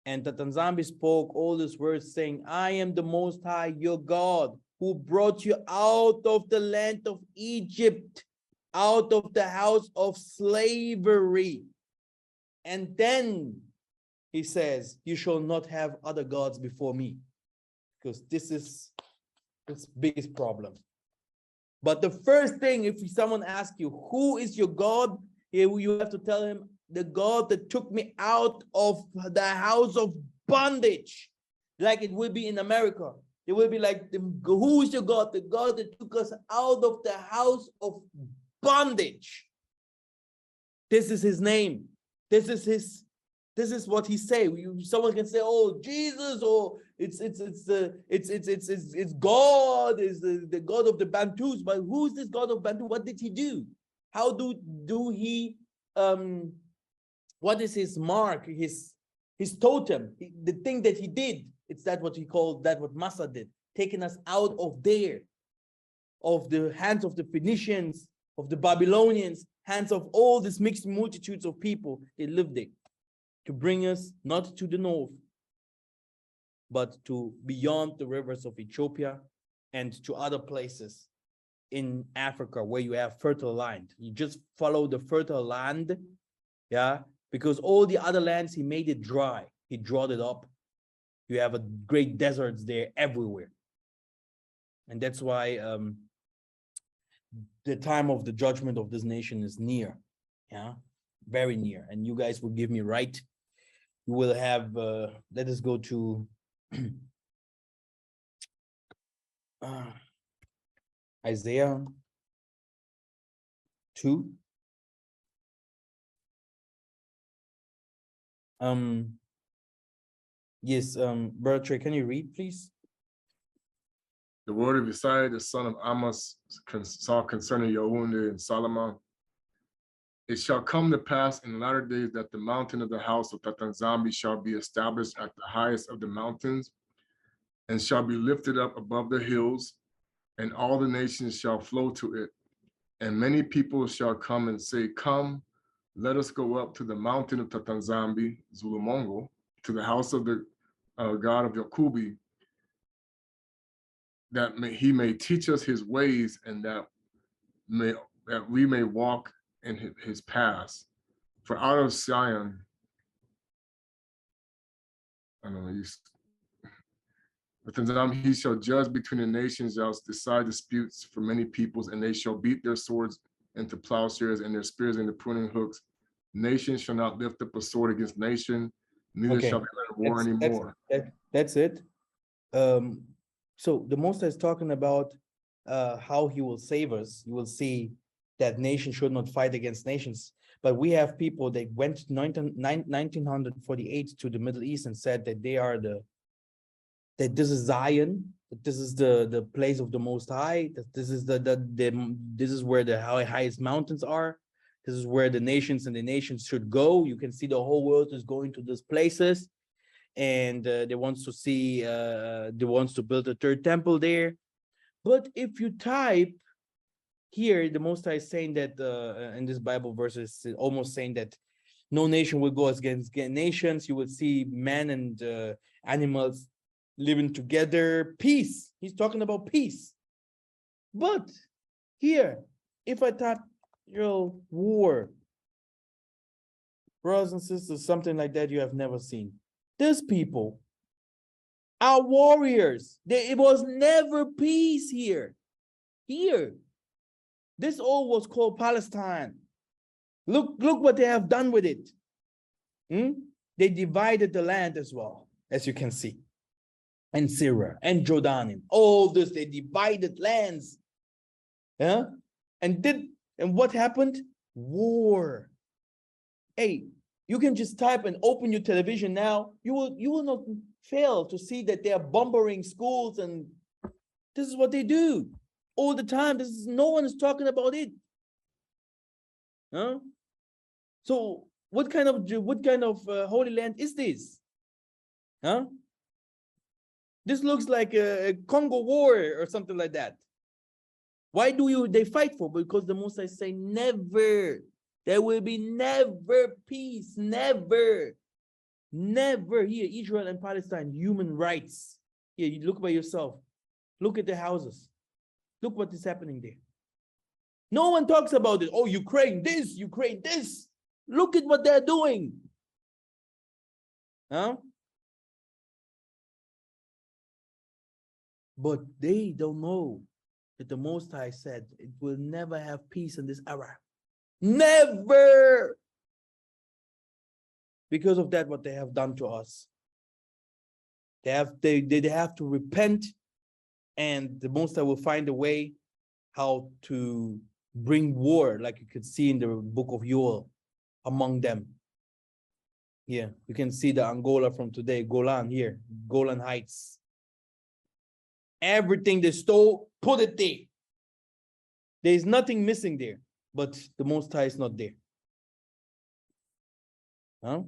And Tatanzambi spoke all these words saying, I am the Most High, your God, who brought you out of the land of Egypt, out of the house of slavery. And then he says, you shall not have other gods before me, because this is its biggest problem. But the first thing, if someone asks you, who is your God? You have to tell him, the God that took me out of the house of bondage. Like it will be in America. It will be like, who is your God? The God that took us out of the house of bondage. This is his name. This is what he say. Someone can say, oh, Jesus, or it's God, is the God of the Bantus. But who is this God of Bantu? What did he do? How do he what is his mark, his totem, the thing that he did? It's that what he called, that what Massa did, taking us out of there, of the hands of the Phoenicians, of the Babylonians, hands of all these mixed multitudes of people. They lived there to bring us not to the north, but to beyond the rivers of Ethiopia and to other places in Africa where you have fertile land. You just follow the fertile land, yeah, because all the other lands, he made it dry. He dried it up. You have a great deserts there everywhere. And that's why the time of the judgment of this nation is near, yeah, very near. And you guys will give me right. You will have, let us go to Isaiah 2. Yes, Brother Trey, can you read, please? The word of Isaiah, the son of Amos, saw concerning Yaoundé and Solomon. It shall come to pass in latter days that the mountain of the house of Tatanzambi shall be established at the highest of the mountains, and shall be lifted up above the hills, and all the nations shall flow to it. And many people shall come and say, come, let us go up to the mountain of Tatanzambi, Zulumongo, to the house of the God of Yakubi, that he may teach us his ways, and that we may walk in his paths. For out of Zion, I don't know, he shall judge between the nations, shall decide disputes for many peoples, and they shall beat their swords into plowshares and their spears into pruning hooks. Nation shall not lift up a sword against nation, neither shall they learn war anymore. That's it. So the Most High is talking about how he will save us. You will see that nation should not fight against nations. But we have people that went 1948 to the Middle East and said that they are that this is Zion, that this is the place of the Most High, that this is this is where the highest mountains are. This is where the nations should go. You can see the whole world is going to these places, and they wants to see, they wants to build a third temple there. But if you type here, the Most High is saying that in this Bible verse is almost saying that no nation will go against nations. You will see men and animals living together, peace. He's talking about peace. But Here, if I type, war, brothers and sisters, something like that you have never seen. These people are warriors. It was never peace here. Here. This all was called Palestine. Look what they have done with it. They divided the land as well, as you can see. And Syria and Jordan. All this, they divided lands. Yeah? And what happened? War. Hey, you can just type and open your television now. You will not fail to see that they are bombing schools, and this is what they do all the time. No one is talking about it. Huh? So what kind of Holy Land is this? Huh? This looks like a Congo war or something like that. Why do they fight for? Because the Most High say never. There will be never peace. Never. Never. Here, Israel and Palestine, human rights. Here, you look by yourself. Look at the houses. Look what is happening there. No one talks about it. Oh, Ukraine this, Ukraine this. Look at what they're doing. Huh? But they don't know that the Most High said it will never have peace in this era. Never! Because of that, what they have done to us. They have to repent, and the Most High will find a way how to bring war, like you could see in the book of Joel, among them. Yeah, you can see the Angola from today, Golan here, Golan Heights. Everything they stole, put it there. There is nothing missing there, but the Most High is not there. Huh?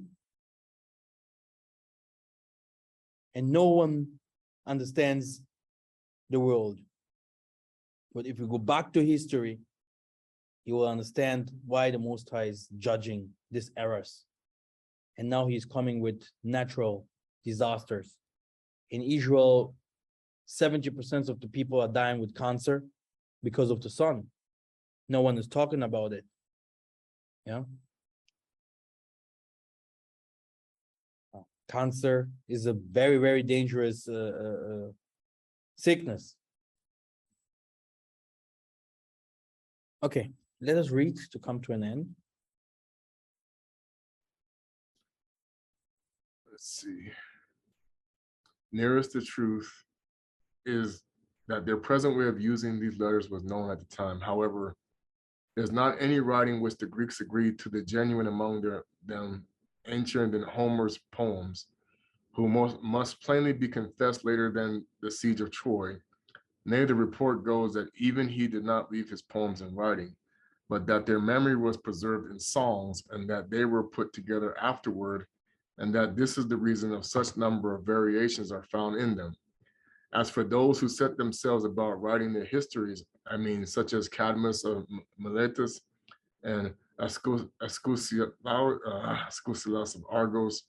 And no one understands the world. But if you go back to history, you will understand why the Most High is judging these errors. And now he's coming with natural disasters. In Israel, 70% of the people are dying with cancer because of the sun. No one is talking about it. Yeah. Cancer is a very, very dangerous sickness. Okay, let us read to come to an end. Let's see. Nearest the truth is that their present way of using these letters was known at the time. However, there's not any writing which the Greeks agreed to the genuine among them ancient in Homer's poems, who must plainly be confessed later than the siege of Troy. Nay, the report goes that even he did not leave his poems in writing, but that their memory was preserved in songs, and that they were put together afterward, and that this is the reason of such number of variations are found in them. As for those who set themselves about writing their histories, such as Cadmus of Miletus and Asclepius of Argos,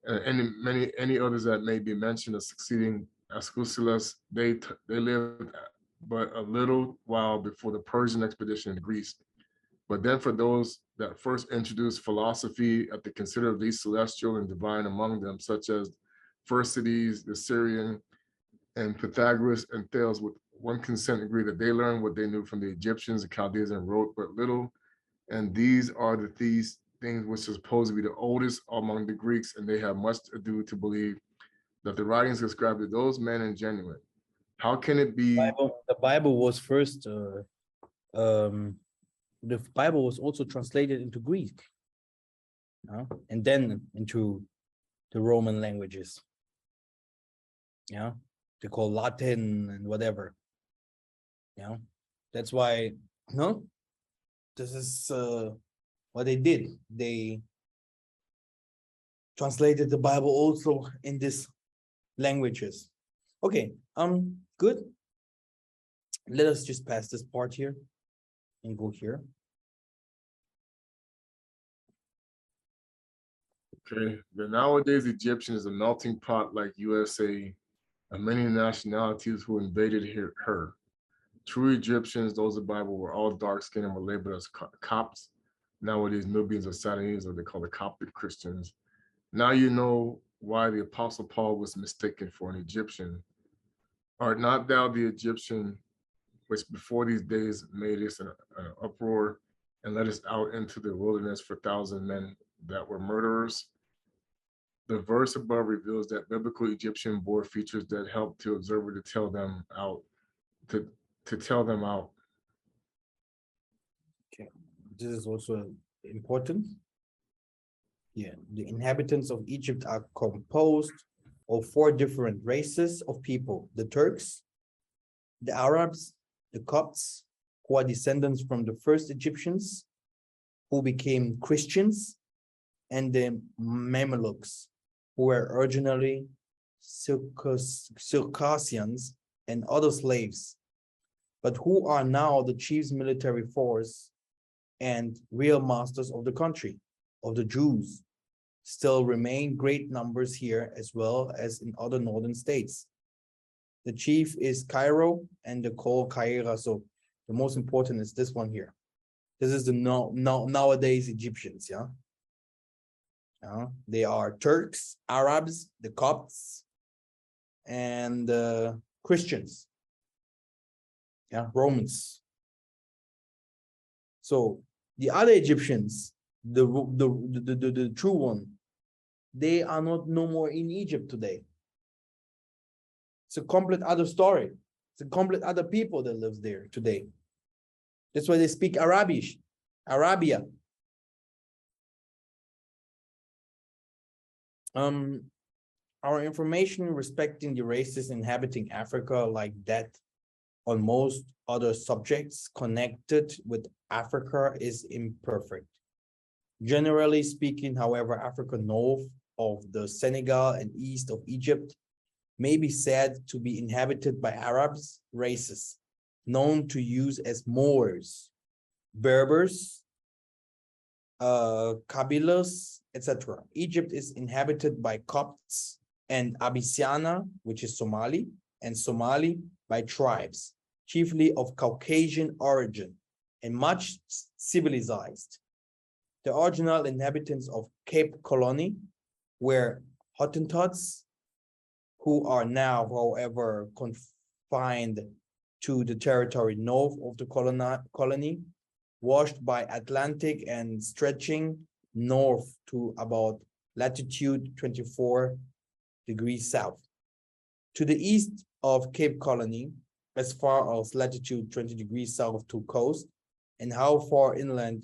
and any others that may be mentioned as succeeding Asclepius, they lived but a little while before the Persian expedition in Greece. But then for those that first introduced philosophy at the consider of these celestial and divine among them, such as Phercides, the Syrian, and Pythagoras and Thales, with one consent agree that they learned what they knew from the Egyptians and Chaldeans and wrote but little. And these are these things which are supposed to be the oldest among the Greeks, and they have much ado to believe that the writings ascribed to those men are genuine. How can it be? The Bible was first, the Bible was also translated into Greek, and then into the Roman languages. Yeah, they call Latin and whatever. Yeah, that's why, this is what they did. They translated the Bible also in these languages. Okay, good. Let us just pass this part here and go here. Okay, the nowadays Egyptian is a melting pot like USA of many nationalities who invaded her. True Egyptians, those of the Bible, were all dark skinned and were labeled as Copts. Nowadays, Nubians or Sudanese, or they call the Coptic Christians. Now you know why the Apostle Paul was mistaken for an Egyptian. Art not thou the Egyptian, which before these days made us an uproar and led us out into the wilderness for 1,000 men that were murderers? The verse above reveals that biblical Egyptian bore features that help the observer to tell them out, to tell them out. Okay, this is also important. Yeah, the inhabitants of Egypt are composed of 4 different races of people: the Turks, the Arabs, the Copts, who are descendants from the first Egyptians who became Christians, and the Mamelukes, who were originally Circassians and other slaves, but who are now the chief's military force and real masters of the country, of the Jews. Still remain great numbers here as well as in other northern states. The chief is Cairo and the call Caira. So the most important is this one here. This is the nowadays Egyptians, yeah. They are Turks, Arabs, the Copts, and Christians, yeah, Romans. So the other Egyptians, the true one, they are no more in Egypt today. It's a complete other story. It's a complete other people that lives there today. That's why they speak Arabia. Our information respecting the races inhabiting Africa, like that on most other subjects connected with Africa, is imperfect. Generally speaking, however, Africa north of the Senegal and east of Egypt may be said to be inhabited by Arabs races known to use as Moors, Berbers, Kabilas, etc. Egypt is inhabited by Copts and Abyssinia, which is Somali, and Somali by tribes, chiefly of Caucasian origin and much civilized. The original inhabitants of Cape Colony were Hottentots, who are now, however, confined to the territory north of the colony, washed by Atlantic and stretching north to about latitude 24 degrees south. To the east of Cape Colony, as far as latitude 20 degrees south to coast, and how far inland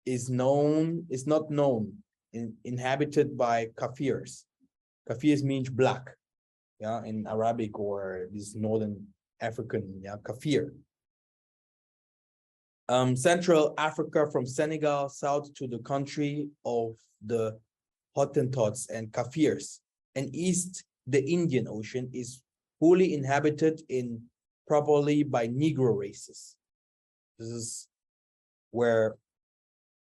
is not known, inhabited by Kafirs. Kafirs means black, yeah, in Arabic or this northern African, yeah, Kafir. Central Africa from Senegal south to the country of the Hottentots and Kafirs, and east the Indian Ocean is fully inhabited properly by Negro races. This is where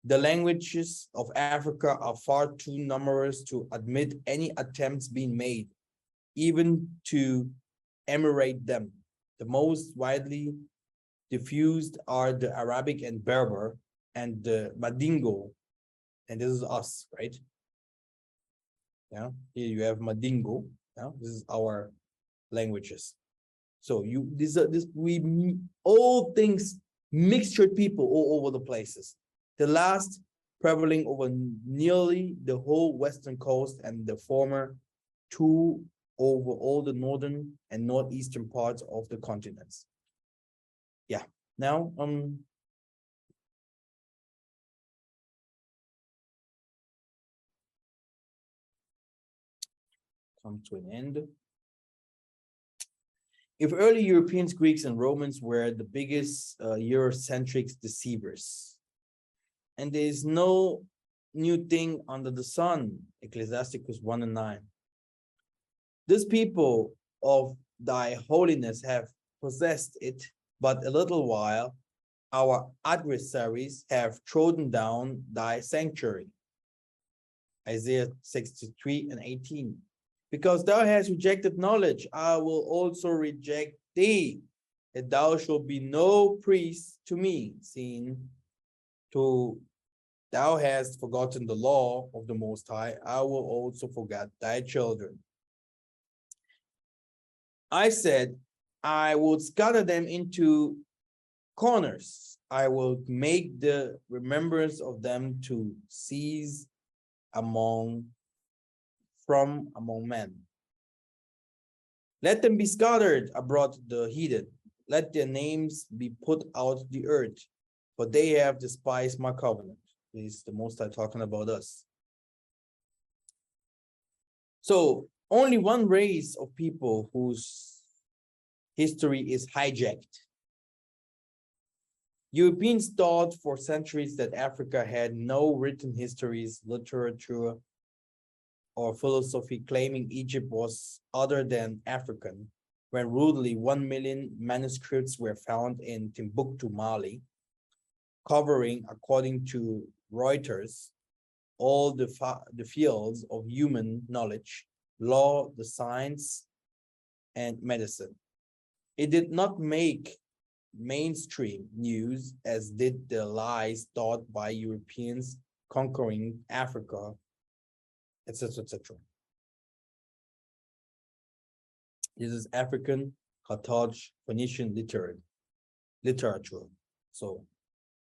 the languages of Africa are far too numerous to admit any attempts being made, even to enumerate them. The most widely diffused are the Arabic and Berber and the Madingo, and this is us, right? Yeah, here you have Madingo. Yeah, this is our languages. So we all things mixtured people all over the places. The last traveling over nearly the whole western coast, and the former two over all the northern and northeastern parts of the continents. Yeah, now come to an end. If early Europeans, Greeks, and Romans were the biggest Eurocentric deceivers, and there is no new thing under the sun, Ecclesiasticus 1:9. These people of thy holiness have possessed it but a little while. Our adversaries have trodden down thy sanctuary. Isaiah 63:18. Because thou hast rejected knowledge, I will also reject thee. that thou shalt be no priest to me, seeing thou hast forgotten the law of the Most High, I will also forget thy children. I said, I will scatter them into corners. I will make the remembrance of them to cease from among men. Let them be scattered abroad the heathen. Let their names be put out the earth, for they have despised my covenant. This is the Most High talking about us. So only one race of people whose history is hijacked. Europeans thought for centuries that Africa had no written histories, literature, or philosophy, claiming Egypt was other than African, when rudely 1 million manuscripts were found in Timbuktu, Mali, covering, according to Reuters, all the fields of human knowledge, law, the science, and medicine. It did not make mainstream news as did the lies taught by Europeans conquering Africa, etc., etc. This is African Carthage Phoenician literature. So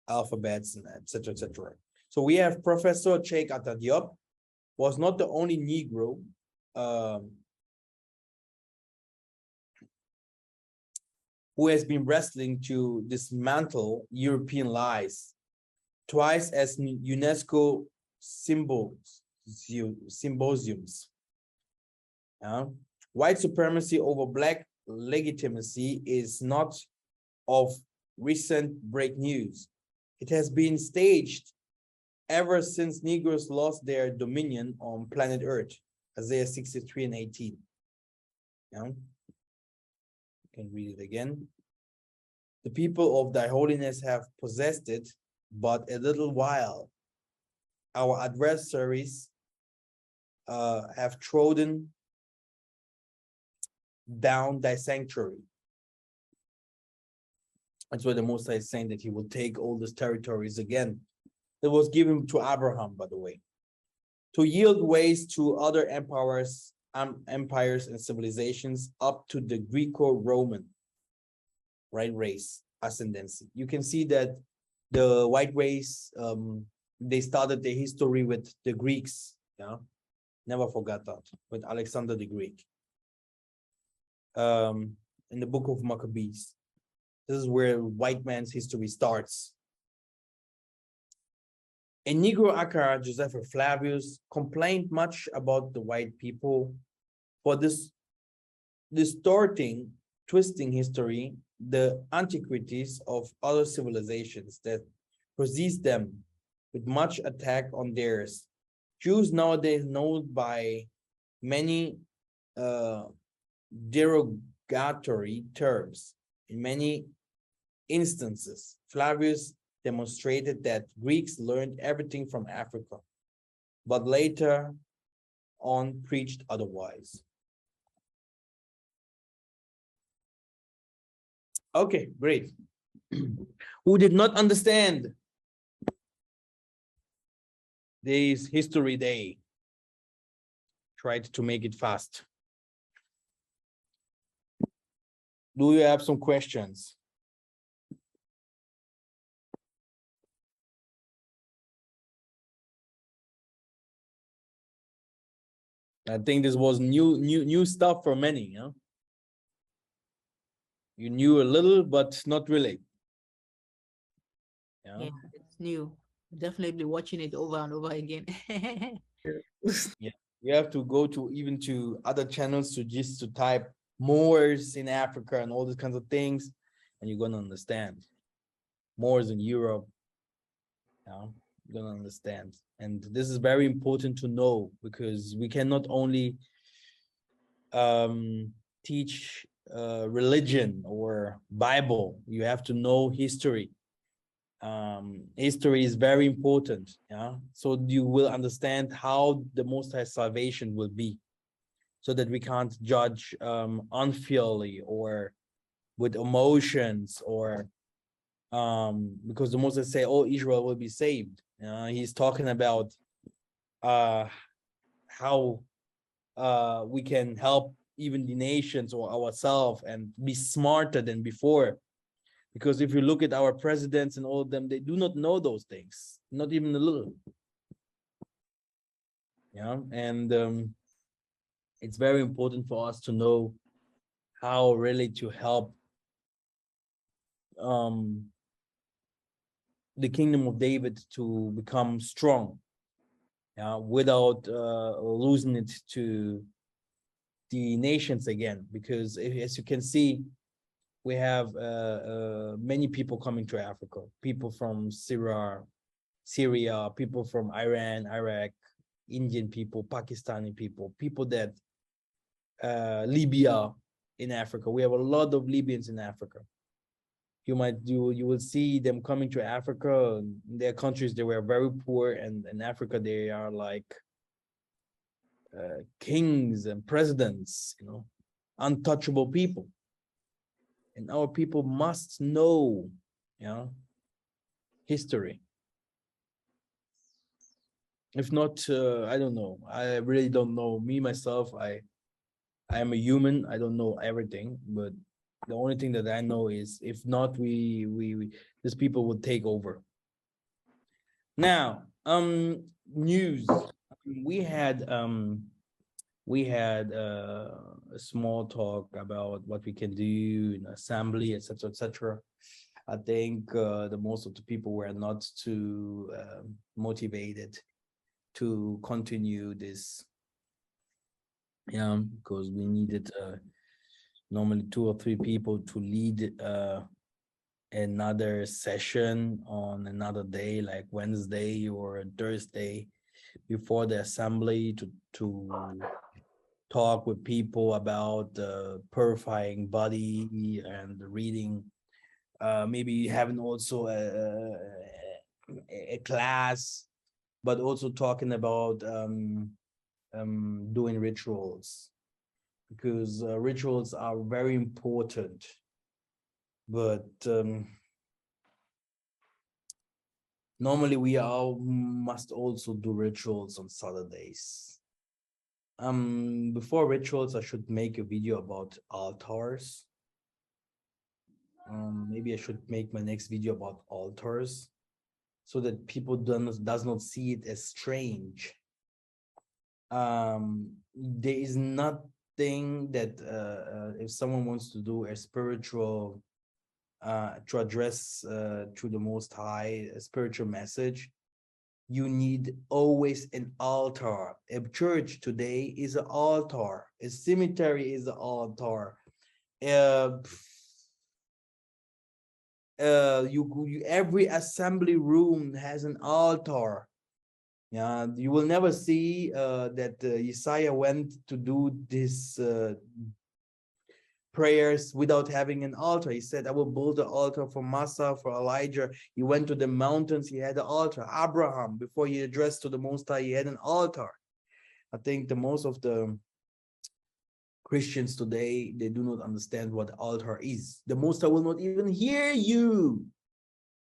alphabets and etc., etc. So we have Professor Cheikh Anta Diop was not the only Negro who has been wrestling to dismantle European lies. Twice as UNESCO symposiums. White supremacy over Black legitimacy is not of recent break news. It has been staged ever since Negroes lost their dominion on planet Earth, Isaiah 63 and 18. You can read it again. The people of thy holiness have possessed it but a little while. Our adversaries have trodden down thy sanctuary. That's why the Most High is saying that he will take all these territories again. It was given to Abraham, by the way, to yield ways to other empires and civilizations up to the Greco-Roman race ascendancy. You can see that the white race, they started their history with the Greeks. Yeah, never forgot that, with Alexander the Greek. In the book of Maccabees, this is where white man's history starts. A Negro Akar, Josephus Flavius, complained much about the white people for this distorting, twisting history, the antiquities of other civilizations that possess them with much attack on theirs. Jews nowadays known by many derogatory terms. In many instances, Flavius demonstrated that Greeks learned everything from Africa, but later on preached otherwise. Okay, great. Who did not understand this history day? Tried to make it fast. Do you have some questions? I think this was new stuff for many, huh? You knew a little, but not really. Yeah, it's new. Definitely watching it over and over again. Yeah, you have to go to other channels to type Moors in Africa and all these kinds of things, and you're gonna understand. Moors in Europe, you're gonna understand. And this is very important to know, because we cannot only teach religion or Bible. You have to know history. History is very important, so you will understand how the Most High salvation will be, so that we can't judge unfairly or with emotions, or because the Moses say, "Oh, Israel will be saved." He's talking about how we can help even the nations or ourselves and be smarter than before. Because if you look at our presidents and all of them, they do not know those things, not even a little. And it's very important for us to know how really to help the kingdom of David to become strong, without losing it to the nations again. Because as you can see, we have many people coming to Africa, people from Syria, people from Iran, Iraq, Indian people, Pakistani people, people that Libya in Africa. We have a lot of Libyans in Africa. You will see them coming to Africa. In their countries, they were very poor, and in Africa, they are like kings and presidents, untouchable people. And our people must know, history. If not, I don't know. I really don't know. Me, myself, I am a human. I don't know everything, but the only thing that I know is, if not, these people will take over. Now, news. We had a small talk about what we can do in assembly, etc., etc. I think the most of the people were not too motivated to continue this, because we needed normally 2 or 3 people to lead another session on another day, like Wednesday or Thursday, before the assembly, to talk with people about the purifying body and reading, maybe having also a class, but also talking about doing rituals, because rituals are very important. But normally we all must also do rituals on Saturdays. Before rituals, I should make a video about altars. Maybe I should make my next video about altars, so that people does not see it as strange. There is nothing that if someone wants to do a spiritual to address to the Most High, a spiritual message, you need always an altar. A church today is an altar. A cemetery is an altar. Every assembly room has an altar. You will never see that Isaiah went to do this prayers without having an altar. He said, I will build an altar for Massa, for Elijah. He went to the mountains, he had an altar. Abraham, before he addressed to the Most High, he had an altar. I think the most of the Christians today, they do not understand what the altar is. The Most High will not even hear you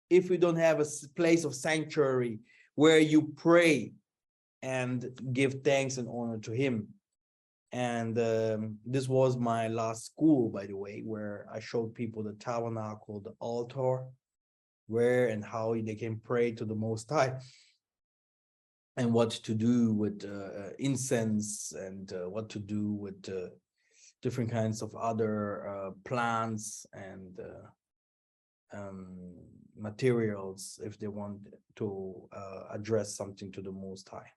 if you don't have a place of sanctuary where you pray and give thanks and honor to him. And this was my last school, by the way, where I showed people the tabernacle, the altar, where and how they can pray to the Most High, and what to do with incense, and what to do with different kinds of other plants and materials if they want to address something to the Most High.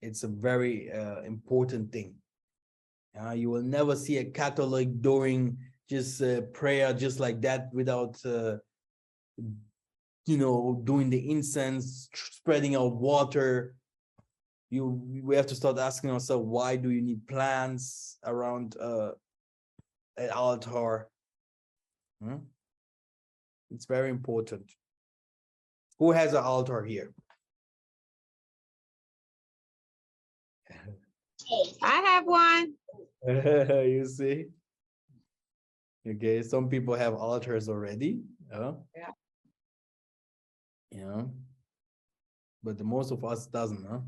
It's a very important thing. You will never see a Catholic doing just prayer just like that without doing the incense, spreading out water. We have to start asking ourselves, why do you need plants around an altar? It's very important. Who has an altar here? I have one. You see? Okay, some people have altars already. Yeah. Yeah. But the most of us doesn't, huh?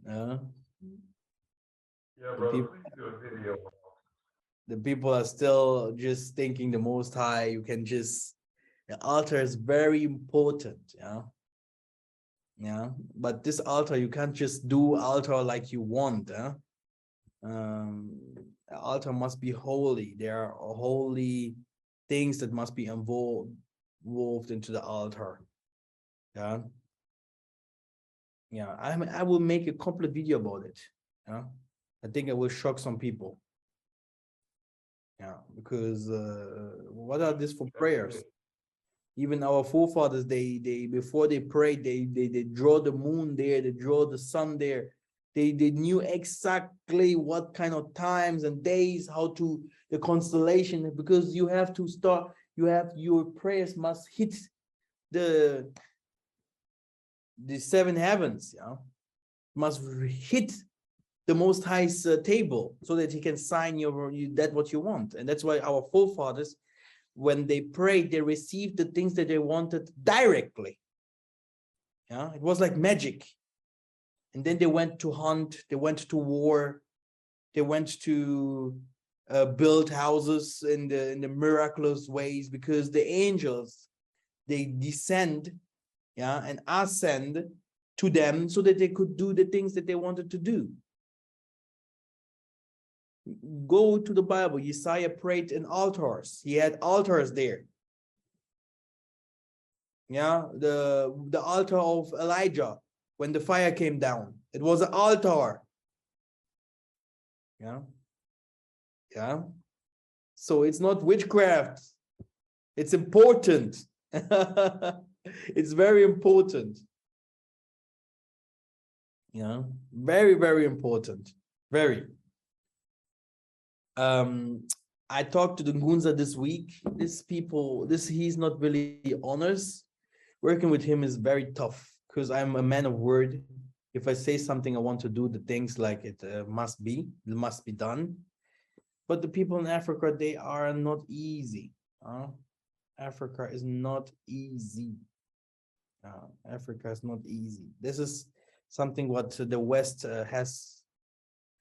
Yeah, The brother, people, please do a video. the people are still just thinking the most high. You can just, the altar is very important. Yeah. Yeah. But this altar, you can't just do altar like you want. Huh? The altar must be holy. There are holy things that must be involved into the altar. Yeah. Yeah. I will make a complete video about it. Yeah. I think I will shock some people. Yeah, because what are these for prayers? Even our forefathers, they before they prayed, they draw the moon there, they draw the sun there. They knew exactly what kind of times and days, how to the constellation, because you have to start, you have your prayers must hit the seven heavens, yeah, must hit the Most High's table so that he can sign that what you want. And that's why our forefathers, when they prayed, they received the things that they wanted directly. Yeah, it was like magic. And then they went to hunt, they went to war, they went to build houses in the miraculous ways, because the angels, they descend, yeah, and ascend to them so that they could do the things that they wanted to do. Go to the Bible. Isaiah prayed in altars. He had altars there. Yeah, the altar of Elijah when the fire came down. It was an altar. Yeah. Yeah. So it's not witchcraft. It's important. It's very important. Yeah. Very, very important. Very. I talked to the Ngunza this week. He's not really honest. Working with him is very tough because I'm a man of word. If I say something, I want to do the things like it must be done. But the people in Africa, they are not easy. Africa is not easy. Africa is not easy. This is something what the West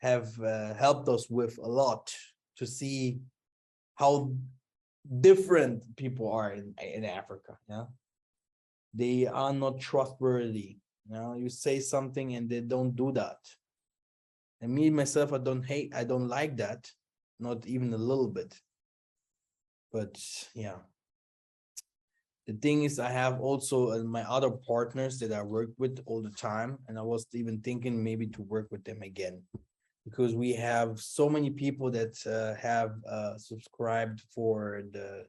have helped us with a lot, to see how different people are in Africa. Yeah, they are not trustworthy. You say something and they don't do that. And me myself, I don't like that, not even a little bit. But yeah, the thing is, I have also my other partners that I work with all the time, and I was even thinking maybe to work with them again, because we have so many people that have subscribed for the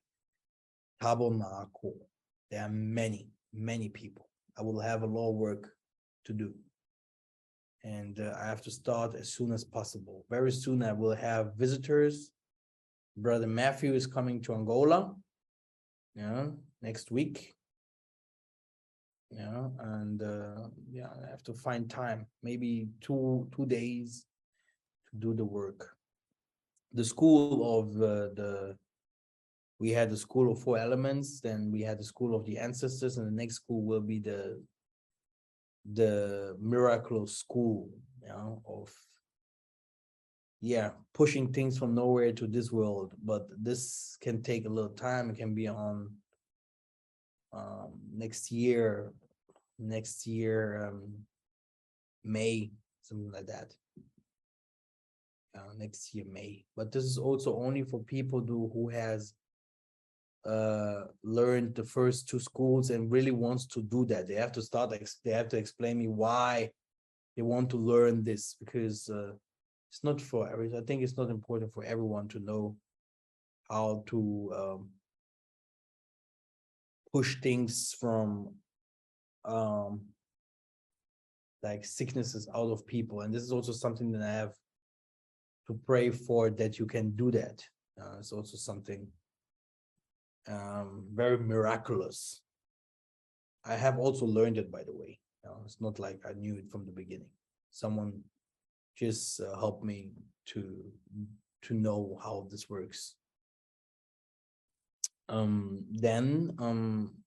tabernacle. There are many, many people. I will have a lot of work to do. And I have to start as soon as possible. Very soon I will have visitors. Brother Matthew is coming to Angola, next week. And I have to find time, maybe two days to do the work. The school of we had the school of 4 elements, then we had the school of the ancestors, and the next school will be the miraculous school, of pushing things from nowhere to this world. But this can take a little time. It can be on next year, May, something like that. Next year, May. But this is also only for people who has learned the first 2 schools and really wants to do that. They have to explain me why they want to learn this, because it's not for everyone. I think it's not important for everyone to know how to push things from like sicknesses out of people. And this is also something that I have to pray for, that you can do that. It's also something very miraculous. I have also learned it, by the way. It's not like I knew it from the beginning. Someone just help me to know how this works. Then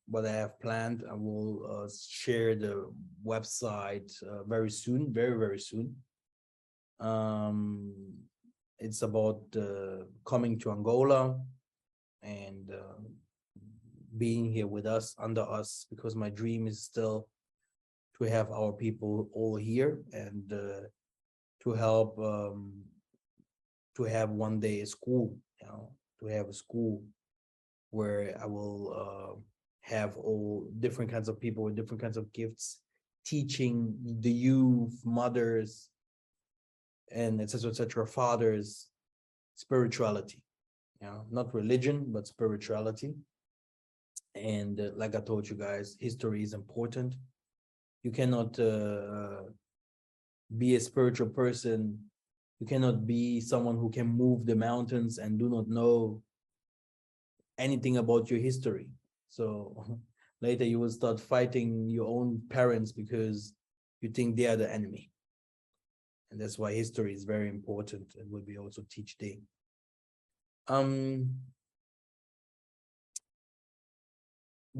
what I have planned, I will share the website very soon, very soon. It's about coming to Angola and being here with us, under us, because my dream is still to have our people all here and to help to have one day a school, to have a school where I will have all different kinds of people with different kinds of gifts, teaching the youth, mothers, and etc., fathers, spirituality, not religion, but spirituality. And like I told you guys, history is important. You cannot be a spiritual person. You cannot be someone who can move the mountains and do not know anything about your history. So later you will start fighting your own parents because you think they are the enemy. And that's why history is very important and will be also teach day.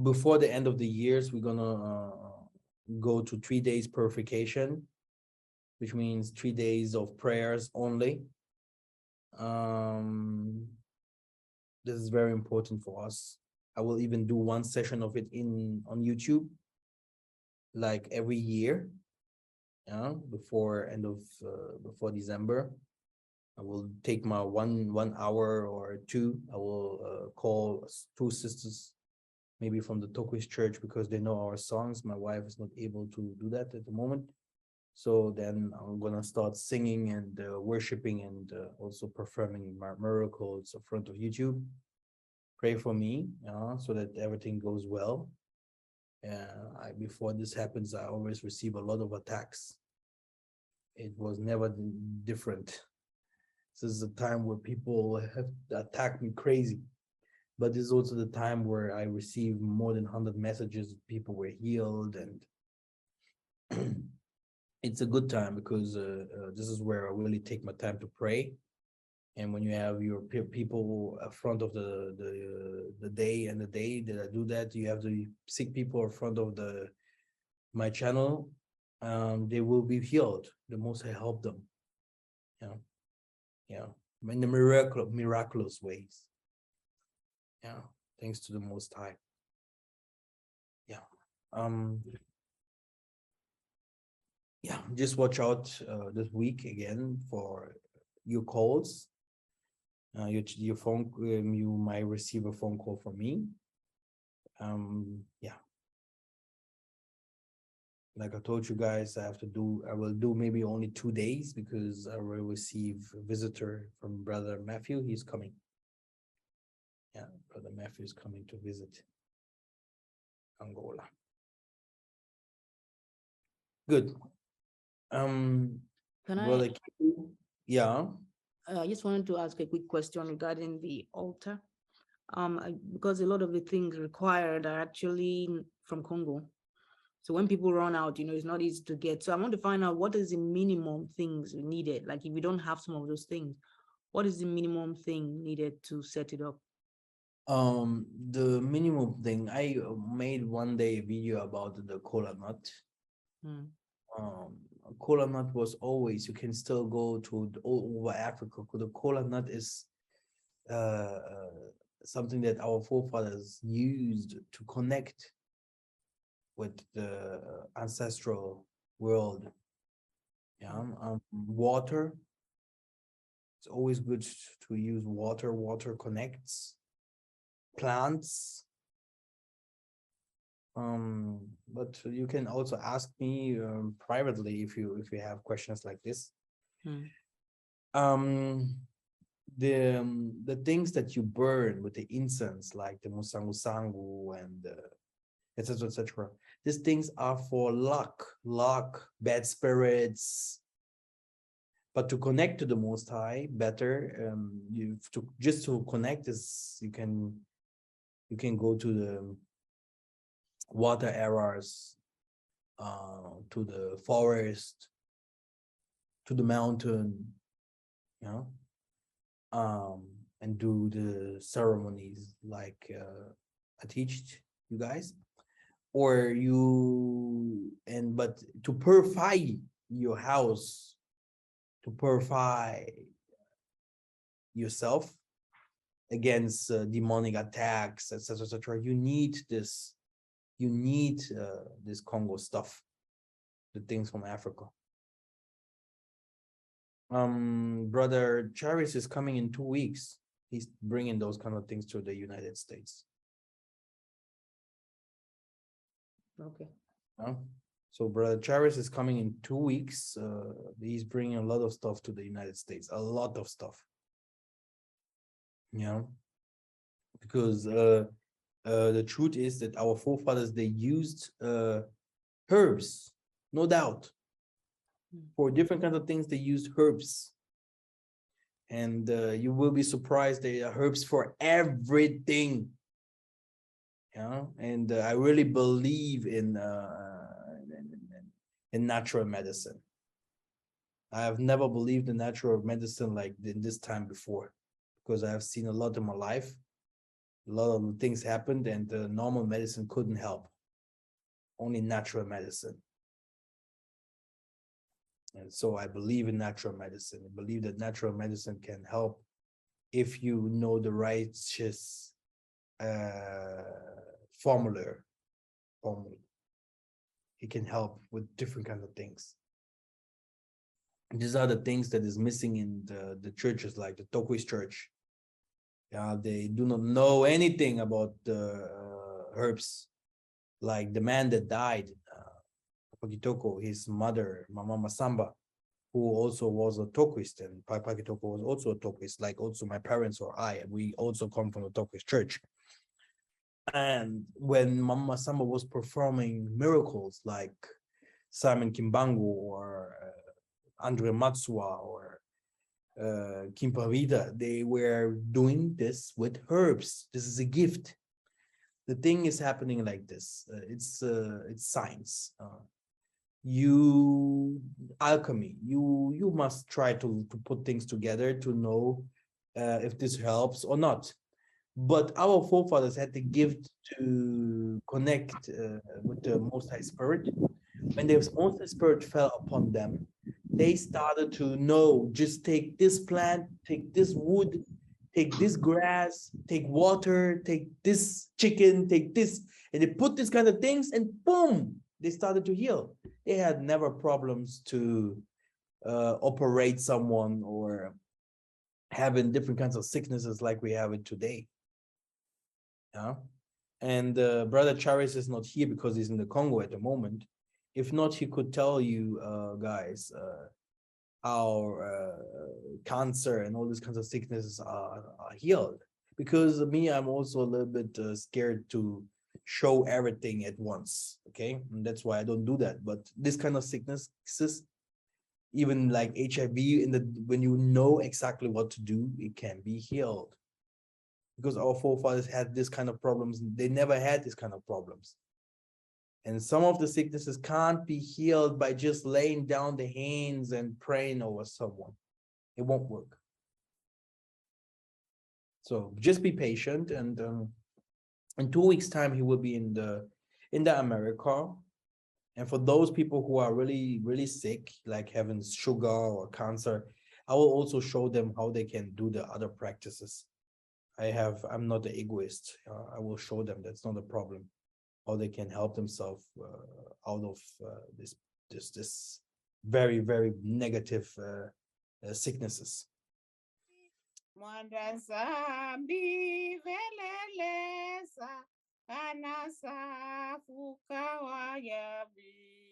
Before the end of the years, we're gonna go to 3 days purification, which means 3 days of prayers only. This is very important for us. I will even do one session of it on YouTube, like every year, before before December. I will take my one hour or two. I will call 2 sisters, maybe from the Tokwis church, because they know our songs. My wife is not able to do that at the moment. So then I'm gonna start singing and worshiping and also performing miracles in front of YouTube. Pray for me, so that everything goes well. Before this happens, I always receive a lot of attacks. It was never different. This is a time where people have attacked me crazy. But this is also the time where I received more than 100 messages. People were healed, and it's a good time because this is where I really take my time to pray. And when you have your people in front of the day and the day that I do that, you have the sick people in front of my channel. They will be healed. The most I help them. In the miraculous ways. Thanks to the Most High. Just watch out this week again for your calls. Your phone, you might receive a phone call from me. Like I told you guys, I will do maybe only 2 days because I will receive a visitor from Brother Matthew. He's coming. Brother Matthew is coming to visit Angola. Good. Can Brother Q, yeah. I just wanted to ask a quick question regarding the altar. Because a lot of the things required are actually from Congo. So when people run out, it's not easy to get. So I want to find out what is the minimum things needed. Like if you don't have some of those things, what is the minimum thing needed to set it up? The minimum thing, I made one day a video about the cola nut. Cola nut was always, you can still go to all over Africa. The cola nut is something that our forefathers used to connect with the ancestral world. Water, it's always good to use water. Water connects. Plants, but you can also ask me privately if you have questions like this. The things that you burn with the incense, like the musangu and etc. These things are for luck, bad spirits. But to connect to the Most High better, to connect is you can go to the water areas, to the forest, to the mountain, you know, and do the ceremonies like I teach you guys, or but to purify your house, to purify yourself against demonic attacks, etc., etc. You need this. You need this Congo stuff, the things from Africa. Brother Charis is coming in 2 weeks. He's bringing those kind of things to the United States. Okay. So Brother Charis is coming in 2 weeks. He's bringing a lot of stuff to the United States, a lot of stuff. Because the truth is that our forefathers, they used herbs, no doubt. For different kinds of things, they used herbs. And you will be surprised, there are herbs for everything. And I really believe in natural medicine. I have never believed in natural medicine like in this time before, because I have seen a lot in my life. A lot of things happened and normal medicine couldn't help. Only natural medicine. And so I believe in natural medicine. I believe that natural medicine can help if you know the righteous formula. It can help with different kinds of things. These are the things that is missing in the churches, like the Tokwis church. They do not know anything about the herbs. Like the man that died, Pakitoko, his mother, Mama Masamba, who also was a Tokwist, and Pakitoko was also a Tokwist, like also my parents or I. We also come from the Tokwist church. And when Mama Masamba was performing miracles like Simon Kimbangu or Andre Matsua or Kimpavida, they were doing this with herbs. This is a gift. The thing is happening like this. It's science. Alchemy. You must try to put things together to know if this helps or not. But our forefathers had the gift to connect with the Most High Spirit. When the Most High Spirit fell upon them, they started to know, just take this plant, take this wood, take this grass, take water, take this chicken, take this, and they put these kind of things, and boom, they started to heal. They had never problems to operate someone or having different kinds of sicknesses like we have it today. And Brother Charis is not here because he's in the Congo at the moment. If not, he could tell you guys how cancer and all these kinds of sicknesses are healed. Because me, I'm also a little bit scared to show everything at once, okay? And that's why I don't do that. But this kind of sicknesses, even like HIV, when you know exactly what to do, it can be healed. Because our forefathers had this kind of problems. They never had this kind of problems. And some of the sicknesses can't be healed by just laying down the hands and praying over someone. It won't work. So just be patient, and in 2 weeks' time he will be in the America. And for those people who are really, really sick, like having sugar or cancer, I will also show them how they can do the other practices. I'm not an egoist. I will show them that's not a problem. How they can help themselves out of this very, very negative sicknesses. Mwanda zambi velelesa, anasa fukawa yabi.